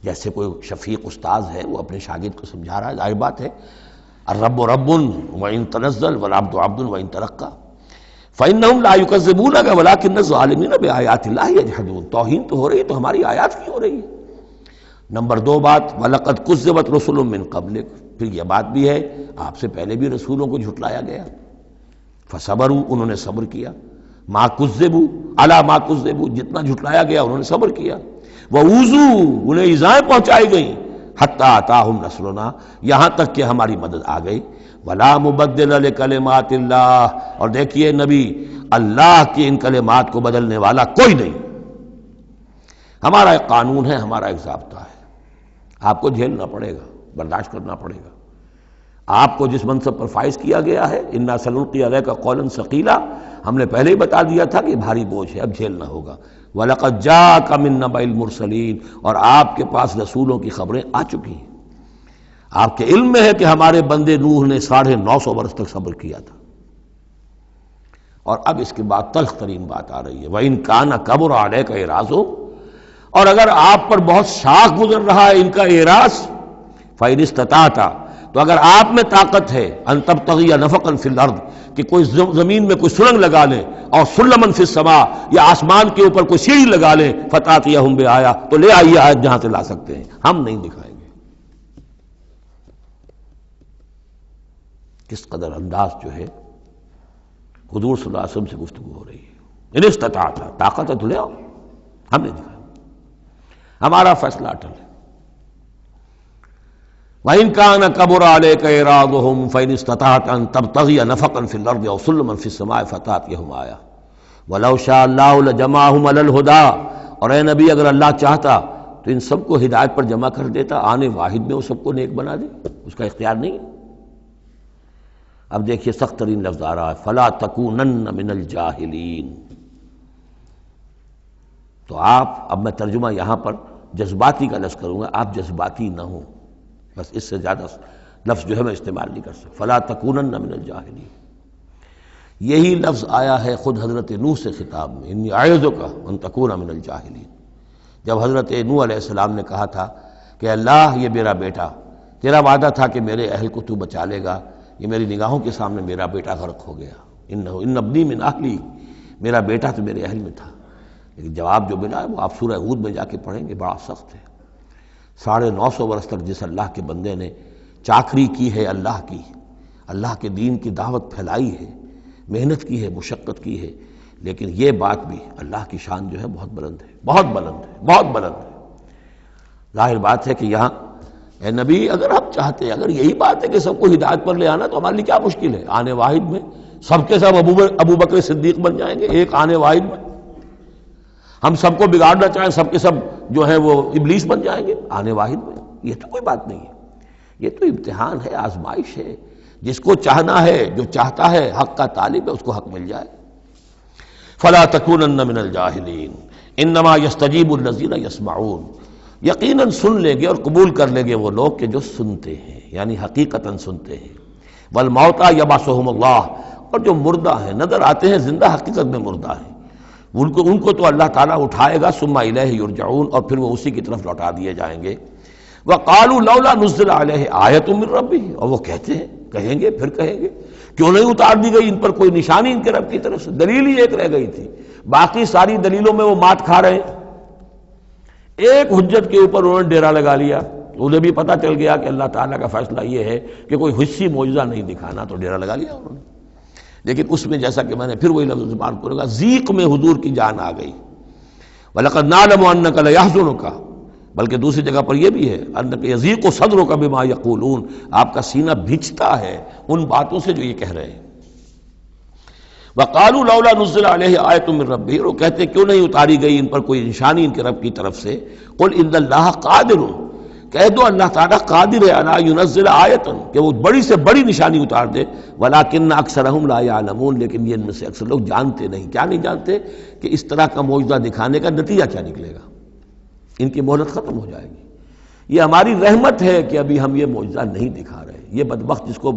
جیسے کوئی شفیق استاذ ہے وہ اپنے شاگرد کو سمجھا رہا ہے، ظاہر بات ہے الرب رب وإن تنزل والعبد عبد وإن ترقى فإنهم لا يكذبونك ولكن الظالمين بآيات الله يجحدون۔ توہین تو ہو رہی ہے تو ہماری آیات کی ہو رہی ہے۔ نمبر 2 بات وَلَقَدْ كُذِّبَتْ رُسُلٌ مِّن قَبْلِكَ، پھر یہ بات بھی ہے آپ سے پہلے بھی رسولوں کو جھٹلایا گیا، فصبروا، انہوں نے صبر کیا، ما كذبوا علی ما كذبوا، جتنا جھٹلایا گیا انہوں نے صبر کیا، وَأُوذُوا، انہیں ایذائیں پہنچائی گئیں، حتی اتاہم نصرنا، یہاں تک کہ ہماری مدد آ گئی، ولا مبدل لکلمات اللہ، اور دیکھیے نبی اللہ کی ان کلمات کو بدلنے والا کوئی نہیں۔ ہمارا ایک قانون ہے، ہمارا ایک ضابطہ ہے، آپ کو جھیلنا پڑے گا، برداشت کرنا پڑے گا۔ آپ کو جس منصب پر فائز کیا گیا ہے، انا سنلقی علیک قولا ثقیلا، ہم نے پہلے ہی بتا دیا تھا کہ بھاری بوجھ ہے، اب جھیلنا ہوگا۔ وَلَقَدْ جَاءَكَ مِن نَبَإِ الْمُرْسَلِينَ، اور آپ کے پاس رسولوں کی خبریں آ چکی ہیں۔ آپ کے علم میں ہے کہ ہمارے بندے نوح نے 950 برس تک صبر کیا تھا۔ اور اب اس کے بعد تلخ ترین بات آ رہی ہے، وَإِن كَانَ كَبُرَ عَلَيْكَ إِعْرَاضُهُمْ، اور اگر آپ پر بہت شاق گزر رہا ہے ان کا اعراض، فَإِنِ اسْتَطَعْتَ، تو اگر آپ میں طاقت ہے، ان تبتغی نفقا فی الارض، کہ کوئی زمین میں کوئی سرنگ لگا لیں، اور سلما فی السماء، یا آسمان کے اوپر کوئی سیڑھی لگا لیں، فتاتیہم بآیہ، تو لے آئیے آیت جہاں سے لا سکتے ہیں، ہم نہیں دکھائیں گے۔ کس قدر انداز جو ہے حضور صلی اللہ علیہ وسلم سے گفتگو ہو رہی ہے۔ ان استطاعت، طاقت ہے تو لے آؤ، ہم نہیں دکھائیں گے، ہمارا فیصلہ اٹل ہے۔ وَإِن كَانَ كَبُرَ عَلَيْكَ إِعْرَاضُهُمْ فَإِنِ اسْتَطَعْتَ أَن تَبْتَغِيَ نَفَقًا فِي الْأَرْضِ أَوْ سُلَّمًا فِي السَّمَاءِ فَتَأْتِيَهُمْ آیَةٌ وَلَوْ شَاءَ اللَّهُ لَجَمَعَهُمْ عَلَى الْهُدَىٰ، اور اے نبی اگر اللہ چاہتا تو ان سب کو ہدایت پر جمع کر دیتا، آنے واحد میں وہ سب کو نیک بنا دے، اس کا اختیار نہیں ہے۔ اب دیکھیے سخت ترین لفظ آ رہا ہے، فَلَا تَكُونَنَّ مِنَ الْجَاهِلِينَ۔ تو آپ، اب میں ترجمہ یہاں پر جذباتی کا لفظ کروں گا، آپ جذباتی نہ ہوں، بس اس سے زیادہ لفظ جو ہے میں استعمال نہیں کر سکتا۔ فَلَا تَكُونَنَّ مِنَ الْجَاهِلِينَ، یہی لفظ آیا ہے خود حضرت نوح سے خطاب میں، اِنِّی أَعِظُكَ أَن تَكُونَ مِنَ الْجَاهِلِينَ۔ جب حضرت نوح علیہ السلام نے کہا تھا کہ اللہ یہ میرا بیٹا، تیرا وعدہ تھا کہ میرے اہل کو تو بچا لے گا، یہ میری نگاہوں کے سامنے میرا بیٹا غرق ہو گیا، اِنَّ ابنی من اہلی، میرا بیٹا تو میرے اہل میں تھا۔ لیکن جواب جو ملا ہے وہ آپ سورہ ہود میں جا کے پڑھیں گے، بڑا سخت ہے۔ 950 برس تک جس اللہ کے بندے نے چاکری کی ہے اللہ کی، اللہ کے دین کی دعوت پھیلائی ہے، محنت کی ہے، مشقت کی ہے، لیکن یہ بات بھی اللہ کی شان جو ہے بہت بلند ہے، بہت بلند ہے، بہت بلند ہے۔ ظاہر بات ہے کہ یہاں اے نبی اگر ہم چاہتے ہیں، اگر یہی بات ہے کہ سب کو ہدایت پر لے آنا، تو ہمارے لیے کیا مشکل ہے؟ آنے واحد میں سب کے سب ابو بکر صدیق بن جائیں گے، ایک آنے واحد میں۔ ہم سب کو بگاڑنا چاہیں، سب کے سب جو ہے وہ ابلیس بن جائیں گے آنے واحد میں، یہ تو کوئی بات نہیں ہے۔ یہ تو امتحان ہے، آزمائش ہے، جس کو چاہنا ہے، جو چاہتا ہے، حق کا طالب ہے، اس کو حق مل جائے۔ فَلَا تَكُونَنَّ مِنَ الْجَاهِلِينَ إِنَّمَا يَسْتَجِيبُ الَّذِينَ يَسْمَعُونَ، یقیناً سن لیں گے اور قبول کر لیں گے وہ لوگ کہ جو سنتے ہیں، یعنی حقیقتاً سنتے ہیں۔ وَالْمَوْتَىٰ يَبْعَثُهُمُ اللَّهُ، اور جو مردہ ہیں، نظر آتے ہیں زندہ، حقیقت میں مردہ ہیں، ان کو تو اللہ تعالیٰ اٹھائے گا، ثم الیہ یرجعون، اور پھر وہ اسی کی طرف لوٹا دیے جائیں گے۔ وقالوا لولا نزل علیہ آیۃ من ربہ، اور وہ کہتے ہیں، کہیں گے، پھر کہیں گے، کیوں نہیں اتار دی گئی ان پر کوئی نشانی ان کے رب کی طرف سے؟ دلیل ہی ایک رہ گئی تھی، باقی ساری دلیلوں میں وہ مات کھا رہے ہیں۔ ایک حجت کے اوپر انہوں نے ڈیرا لگا لیا، انہیں بھی پتہ چل گیا کہ اللہ تعالیٰ کا فیصلہ یہ ہے کہ کوئی حسی معجزہ نہیں دکھانا، تو ڈیرا لگا لیا انہوں نے۔ لیکن اس میں جیسا کہ میں نے پھر وہی لفظ استعمال کروں گا، ذیق میں حضور کی جان آ گئی۔ وَلَقَدْ نَعْلَمُ أَنَّكَ لَيَحْزُنُكَ، بلکہ دوسری جگہ پر یہ بھی ہے، أَنَّكَ يَضِيقُ صَدْرُكَ بِمَا يَقُولُونَ، آپ کا سینہ بھیجتا ہے ان باتوں سے جو یہ کہہ رہے ہیں۔ وَقَالُوا لَوْلَا نُزِّلَ عَلَيْهِ آیَةٌ مِّن رَبِّهِ، وہ کہتے ہیں کیوں نہیں اتاری گئی ان پر کوئی نشانی ان کے رب کی طرف سے۔ قُلْ إِنَّ اللَّهَ قَادِرٌ، کہہ دو اللہ تعالیٰ قادر ہے علی ينزل آیۃ، کہ وہ بڑی سے بڑی نشانی اتار دے، ولیکن اکثرہم لا یعلمون، لیکن یہ ان میں سے اکثر لوگ جانتے نہیں۔ کیا نہیں جانتے؟ کہ اس طرح کا معجزہ دکھانے کا نتیجہ کیا نکلے گا، ان کی مہلت ختم ہو جائے گی۔ یہ ہماری رحمت ہے کہ ابھی ہم یہ معجزہ نہیں دکھا رہے۔ یہ بدبخت جس کو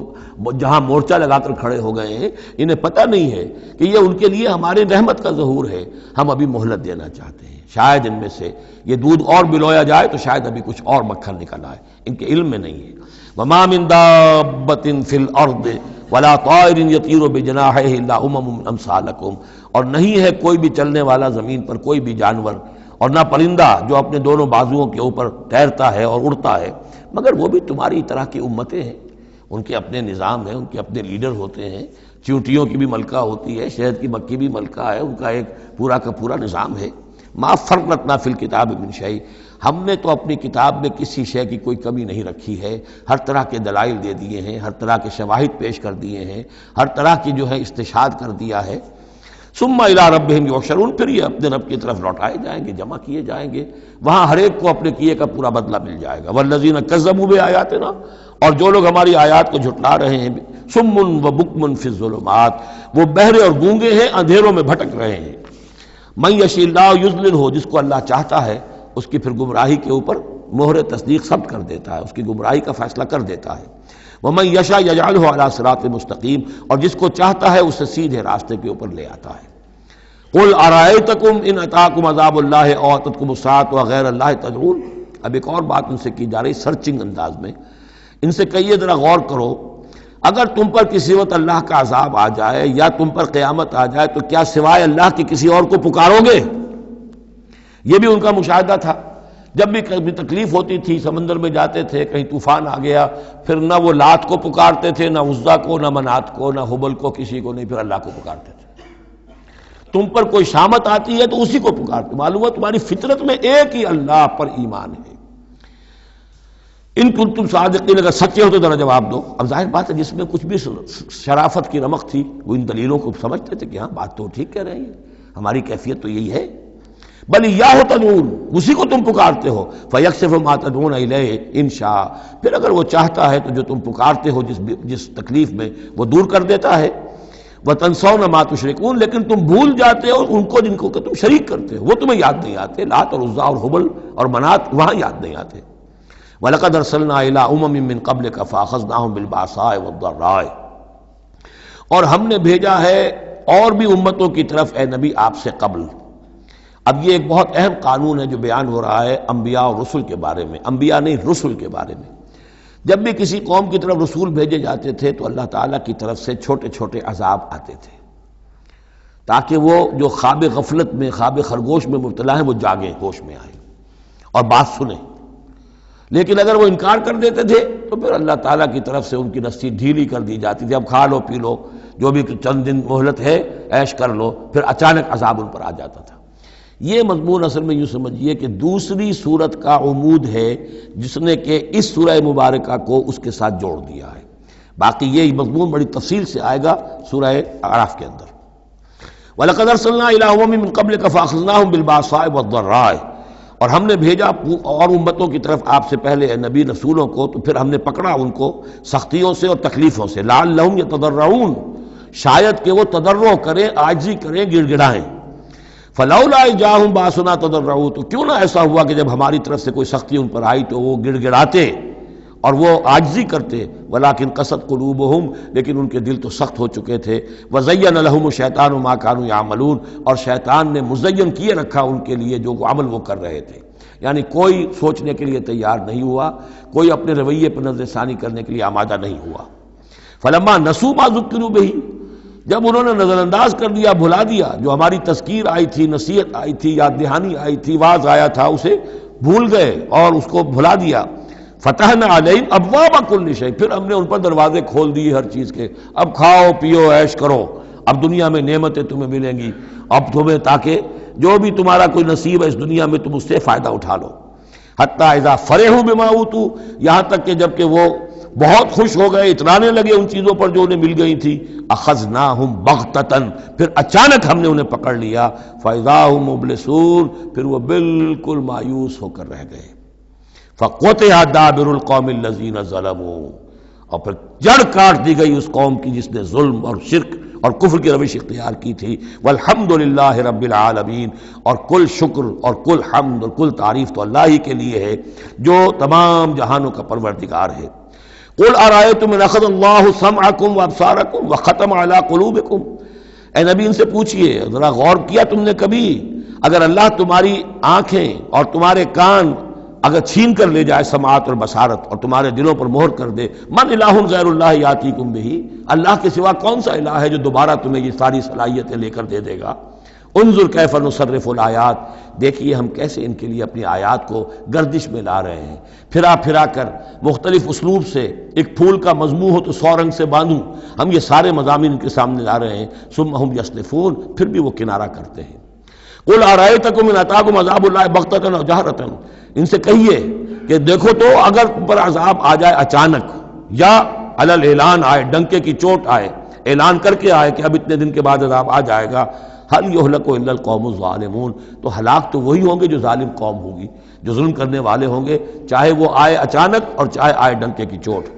جہاں مورچہ لگا کر کھڑے ہو گئے ہیں، انہیں پتہ نہیں ہے کہ یہ ان کے لیے ہمارے رحمت کا ظہور ہے، ہم ابھی مہلت دینا چاہتے ہیں، شاید ان میں سے یہ دودھ اور بلویا جائے تو شاید ابھی کچھ اور مکھن نکل آئے، ان کے علم میں نہیں ہے۔ وَمَا مِن دَابَّةٍ فِي الْأَرْضِ وَلَا طَائِرٍ يَطِيرُ بِجَنَاحَيْهِ إِلَّا أُمَمٌ أَمْثَالُكُمْ، اور نہیں ہے کوئی بھی چلنے والا زمین پر، کوئی بھی جانور، اور نہ پرندہ جو اپنے دونوں بازوؤں کے اوپر تیرتا ہے اور اڑتا ہے، مگر وہ بھی تمہاری طرح کی امتیں ہیں، ان کے اپنے نظام ہیں، ان کے اپنے لیڈر ہوتے ہیں۔ چیونٹیوں کی بھی ملکہ ہوتی ہے، شہد کی مکھی بھی ملکہ ہے، ان کا ایک پورا کا پورا نظام ہے۔ ما فرطنا فی الکتاب من شیء، ہم نے تو اپنی کتاب میں کسی شے کی کوئی کمی نہیں رکھی ہے، ہر طرح کے دلائل دے دیے ہیں، ہر طرح کے شواہد پیش کر دیے ہیں، ہر طرح کی جو ہے استشہاد کر دیا ہے۔ ثم الی ربہم یحشرون، پھر یہ اپنے رب کی طرف لوٹائے جائیں گے، جمع کیے جائیں گے، وہاں ہر ایک کو اپنے کیے کا پورا بدلہ مل جائے گا۔ والذین کذبوا بآیاتنا، اور جو لوگ ہماری آیات کو جھٹلا رہے ہیں سمن و بکمن فی الظلمات، وہ بہرے اور گونگے ہیں، اندھیروں میں بھٹک رہے ہیں۔ من یشاء اللہ یضللہ، جس کو اللہ چاہتا ہے اس کی پھر گمراہی کے اوپر مہر تصدیق ثبت کر دیتا ہے، اس کی گمراہی کا فیصلہ کر دیتا ہے۔ ومن یشاء یجعلہ علی صراط مستقیم، اور جس کو چاہتا ہے اسے سیدھے راستے کے اوپر لے آتا ہے۔ قل ارأیتکم ان اتاکم عذاب اللہ او اتتکم الساعۃ وغیر اللہ تدعون۔ اب ایک اور بات ان سے کی جا رہی سرچنگ انداز میں، ان سے کہیے ذرا غور کرو، اگر تم پر کسی وقت اللہ کا عذاب آ جائے یا تم پر قیامت آ جائے تو کیا سوائے اللہ کے کسی اور کو پکارو گے؟ یہ بھی ان کا مشاہدہ تھا۔ جب بھی کبھی تکلیف ہوتی تھی، سمندر میں جاتے تھے، کہیں طوفان آ گیا، پھر نہ وہ لات کو پکارتے تھے، نہ عزا کو، نہ منات کو، نہ حبل کو، کسی کو نہیں، پھر اللہ کو پکارتے تھے۔ تم پر کوئی شامت آتی ہے تو اسی کو پکارتے، معلوم ہے تمہاری فطرت میں ایک ہی اللہ پر ایمان ہے۔ ان کنتم صادقین، اگر سچے ہو تو ذرا جواب دو۔ اب ظاہر بات ہے جس میں کچھ بھی شرافت کی رمق تھی وہ ان دلیلوں کو سمجھتے تھے کہ ہاں بات تو ٹھیک کہہ رہے ہیں، ہماری کیفیت تو یہی ہے۔ بل ایاہ تدعون، اسی کو تم پکارتے ہو۔ فیکشف ما تدعون الیہ ان شاء، پھر اگر وہ چاہتا ہے تو جو تم پکارتے ہو جس تکلیف میں وہ دور کر دیتا ہے۔ وتنسون ما تشرکون، لیکن تم بھول جاتے ہو ان کو جن کو کہ تم شریک کرتے ہو، وہ تمہیں یاد نہیں آتے، لات اور عزا اور حبل اور منات وہاں یاد نہیں آتے۔ وَلَقَدْ أَرْسَلْنَا إِلَىٰ أُمَمٍ مِّن قَبْلِكَ فَأَخَذْنَاهُم بِالْبَأْسَاءِ وَالضَّرَّاءِ، اور ہم نے بھیجا ہے اور بھی امتوں کی طرف اے نبی آپ سے قبل۔ اب یہ ایک بہت اہم قانون ہے جو بیان ہو رہا ہے انبیاء اور رسل کے بارے میں، انبیاء نہیں رسل کے بارے میں۔ جب بھی کسی قوم کی طرف رسول بھیجے جاتے تھے تو اللہ تعالیٰ کی طرف سے چھوٹے چھوٹے عذاب آتے تھے تاکہ وہ جو خواب غفلت میں، خواب خرگوش میں مبتلا ہیں وہ جاگیں، ہوش میں آئیں اور بات سنیں۔ لیکن اگر وہ انکار کر دیتے تھے تو پھر اللہ تعالیٰ کی طرف سے ان کی رسی ڈھیلی کر دی جاتی تھی، اب کھا لو پی لو، جو بھی چند دن مہلت ہے عیش کر لو، پھر اچانک عذاب ان پر آ جاتا تھا۔ یہ مضمون اصل میں یوں سمجھیے کہ دوسری سورت کا عمود ہے جس نے کہ اس سورہ مبارکہ کو اس کے ساتھ جوڑ دیا ہے۔ باقی یہ مضمون بڑی تفصیل سے آئے گا سورہ اعراف کے اندر۔ وَلَقَدْ أَرْسَلْنَا إِلَىٰ أُمَمٍ مِّن قَبْلِكَ فَأَخَذْنَاهُم بِالْبَأْسَاءِ وَالضَّرَّاءِ، اور ہم نے بھیجا اور امتوں کی طرف آپ سے پہلے نبی رسولوں کو، تو پھر ہم نے پکڑا ان کو سختیوں سے اور تکلیفوں سے، لعلہم یتضرعون، شاید کہ وہ تضرع کریں، عاجزی کریں، گڑ گڑائیں۔ فلولا اذ جاءہم باسنا تضرعوا، تو کیوں نہ ایسا ہوا کہ جب ہماری طرف سے کوئی سختی ان پر آئی تو وہ گڑ گڑاتے اور وہ عاجزی کرتے۔ ولکن قست قلوبہم، لیکن ان کے دل تو سخت ہو چکے تھے۔ وزین لہم الشیطان ما کانوا یعملون، اور شیطان نے مزین کیے رکھا ان کے لیے جو عمل وہ کر رہے تھے، یعنی کوئی سوچنے کے لیے تیار نہیں ہوا، کوئی اپنے رویے پر نظر ثانی کرنے کے لیے آمادہ نہیں ہوا۔ فلما نسوا ما ذکروا بہ، جب انہوں نے نظر انداز کر دیا، بھلا دیا، جو ہماری تذکیر آئی تھی، نصیحت آئی تھی، یاد دہانی آئی تھی، واعظ آیا تھا، اسے بھول گئے اور اس کو بھلا دیا۔ فتحنا علیہم ابواب کل شیء، پھر ہم نے ان پر دروازے کھول دیے ہر چیز کے، اب کھاؤ پیو عیش کرو، اب دنیا میں نعمتیں تمہیں ملیں گی، اب تمہیں تاکہ جو بھی تمہارا کوئی نصیب ہے اس دنیا میں تم اس سے فائدہ اٹھا لو۔ حتی اذا فرحوا بما اوتوا، یہاں تک کہ جب کہ وہ بہت خوش ہو گئے، اترانے لگے ان چیزوں پر جو انہیں مل گئی تھی، اخذناہم بغتۃ، پھر اچانک ہم نے انہیں پکڑ لیا، فاذا هم مبلسون، پھر وہ بالکل مایوس ہو کر رہ گئے۔ فقطع دابر القوم الذین ظلموا، اور پھر جڑ کاٹ دی گئی اس قوم کی جس نے ظلم اور شرک اور کفر کی روش اختیار کی تھی۔ والحمدللہ رب العالمین، اور کل شکر اور کل حمد اور کل تعریف تو اللہ ہی کے لیے ہے جو تمام جہانوں کا پروردگار ہے۔ قل ارأیتم ان اخذ اللہ سمعکم وابصارکم وختم علی قلوبکم، اے نبی ان سے پوچھئے، ذرا غور کیا تم نے کبھی، اگر اللہ تمہاری آنکھیں اور تمہارے کان اگر چھین کر لے جائے سماعت اور بصارت اور تمہارے دلوں پر مہر کر دے، من الہ غیر اللہ یاتیکم بہ، اللہ کے سوا کون سا الہ ہے جو دوبارہ تمہیں یہ ساری صلاحیتیں لے کر دے دے گا۔ انظر کیف نصرف الآیات، دیکھیے ہم کیسے ان کے لیے اپنی آیات کو گردش میں لا رہے ہیں، پھرا پھرا کر مختلف اسلوب سے، ایک پھول کا مضمون ہو تو 100 رنگ سے باندھوں، ہم یہ سارے مضامین ان کے سامنے لا رہے ہیں۔ ثم ہم یصلفون، پھر بھی وہ کنارہ کرتے ہیں۔ قل ارأیتکم ان اتاکم عذاب اللہ بغتۃ و جہرۃ، ان سے کہیے کہ دیکھو تو اگر تم پر عذاب آ جائے اچانک یا علی الاعلان آئے، ڈنکے کی چوٹ آئے، اعلان کر کے آئے کہ اب اتنے دن کے بعد عذاب آ جائے گا، هل يهلك الا القوم الظالمون، تو ہلاک تو وہی ہوں گے جو ظالم قوم ہوگی، جو ظلم کرنے والے ہوں گے، چاہے وہ آئے اچانک اور چاہے آئے ڈنکے کی چوٹ۔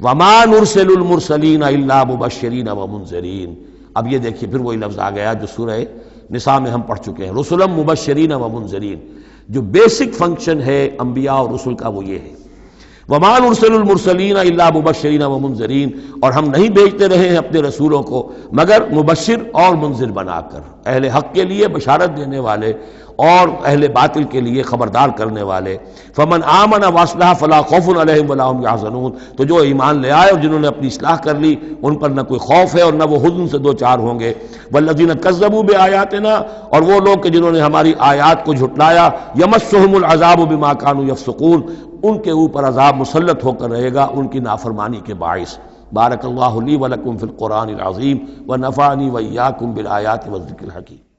وما نرسل المرسلین الا مبشرین ومنذرین. اب یہ دیکھیے پھر وہی لفظ آ گیا جو سورہ نساء میں ہم پڑھ چکے ہیں، رسلا مبشرین ومنذرین. جو بیسک فنکشن ہے انبیاء اور رسل کا وہ یہ ہے. وما نرسل المرسلین الا مبشرین ومنذرین، اور ہم نہیں بھیجتے رہے ہیں اپنے رسولوں کو مگر مبشر اور منذر بنا کر، اہل حق کے لیے بشارت دینے والے اور اہل باطل کے لیے خبردار کرنے والے. فمن آمن واصلح فلا خوف علیہم ولا هم يحزنون. تو جو ایمان لے آئے اور جنہوں نے اپنی اصلاح کر لی ان پر نہ کوئی خوف ہے اور نہ وہ حزن سے دو چار ہوں گے. والذین کذبوا بآیاتنا، اور وہ لوگ کہ جنہوں نے ہماری آیات کو جھٹلایا، یمسهم العذاب بما كانوا يفسقون، ان کے اوپر عذاب مسلط ہو کر رہے گا ان کی نافرمانی کے باعث. بارک اللہ لی ولکم فی القرآن العظیم ونفعنی وإیاکم بالآیات والذکر الحکیم.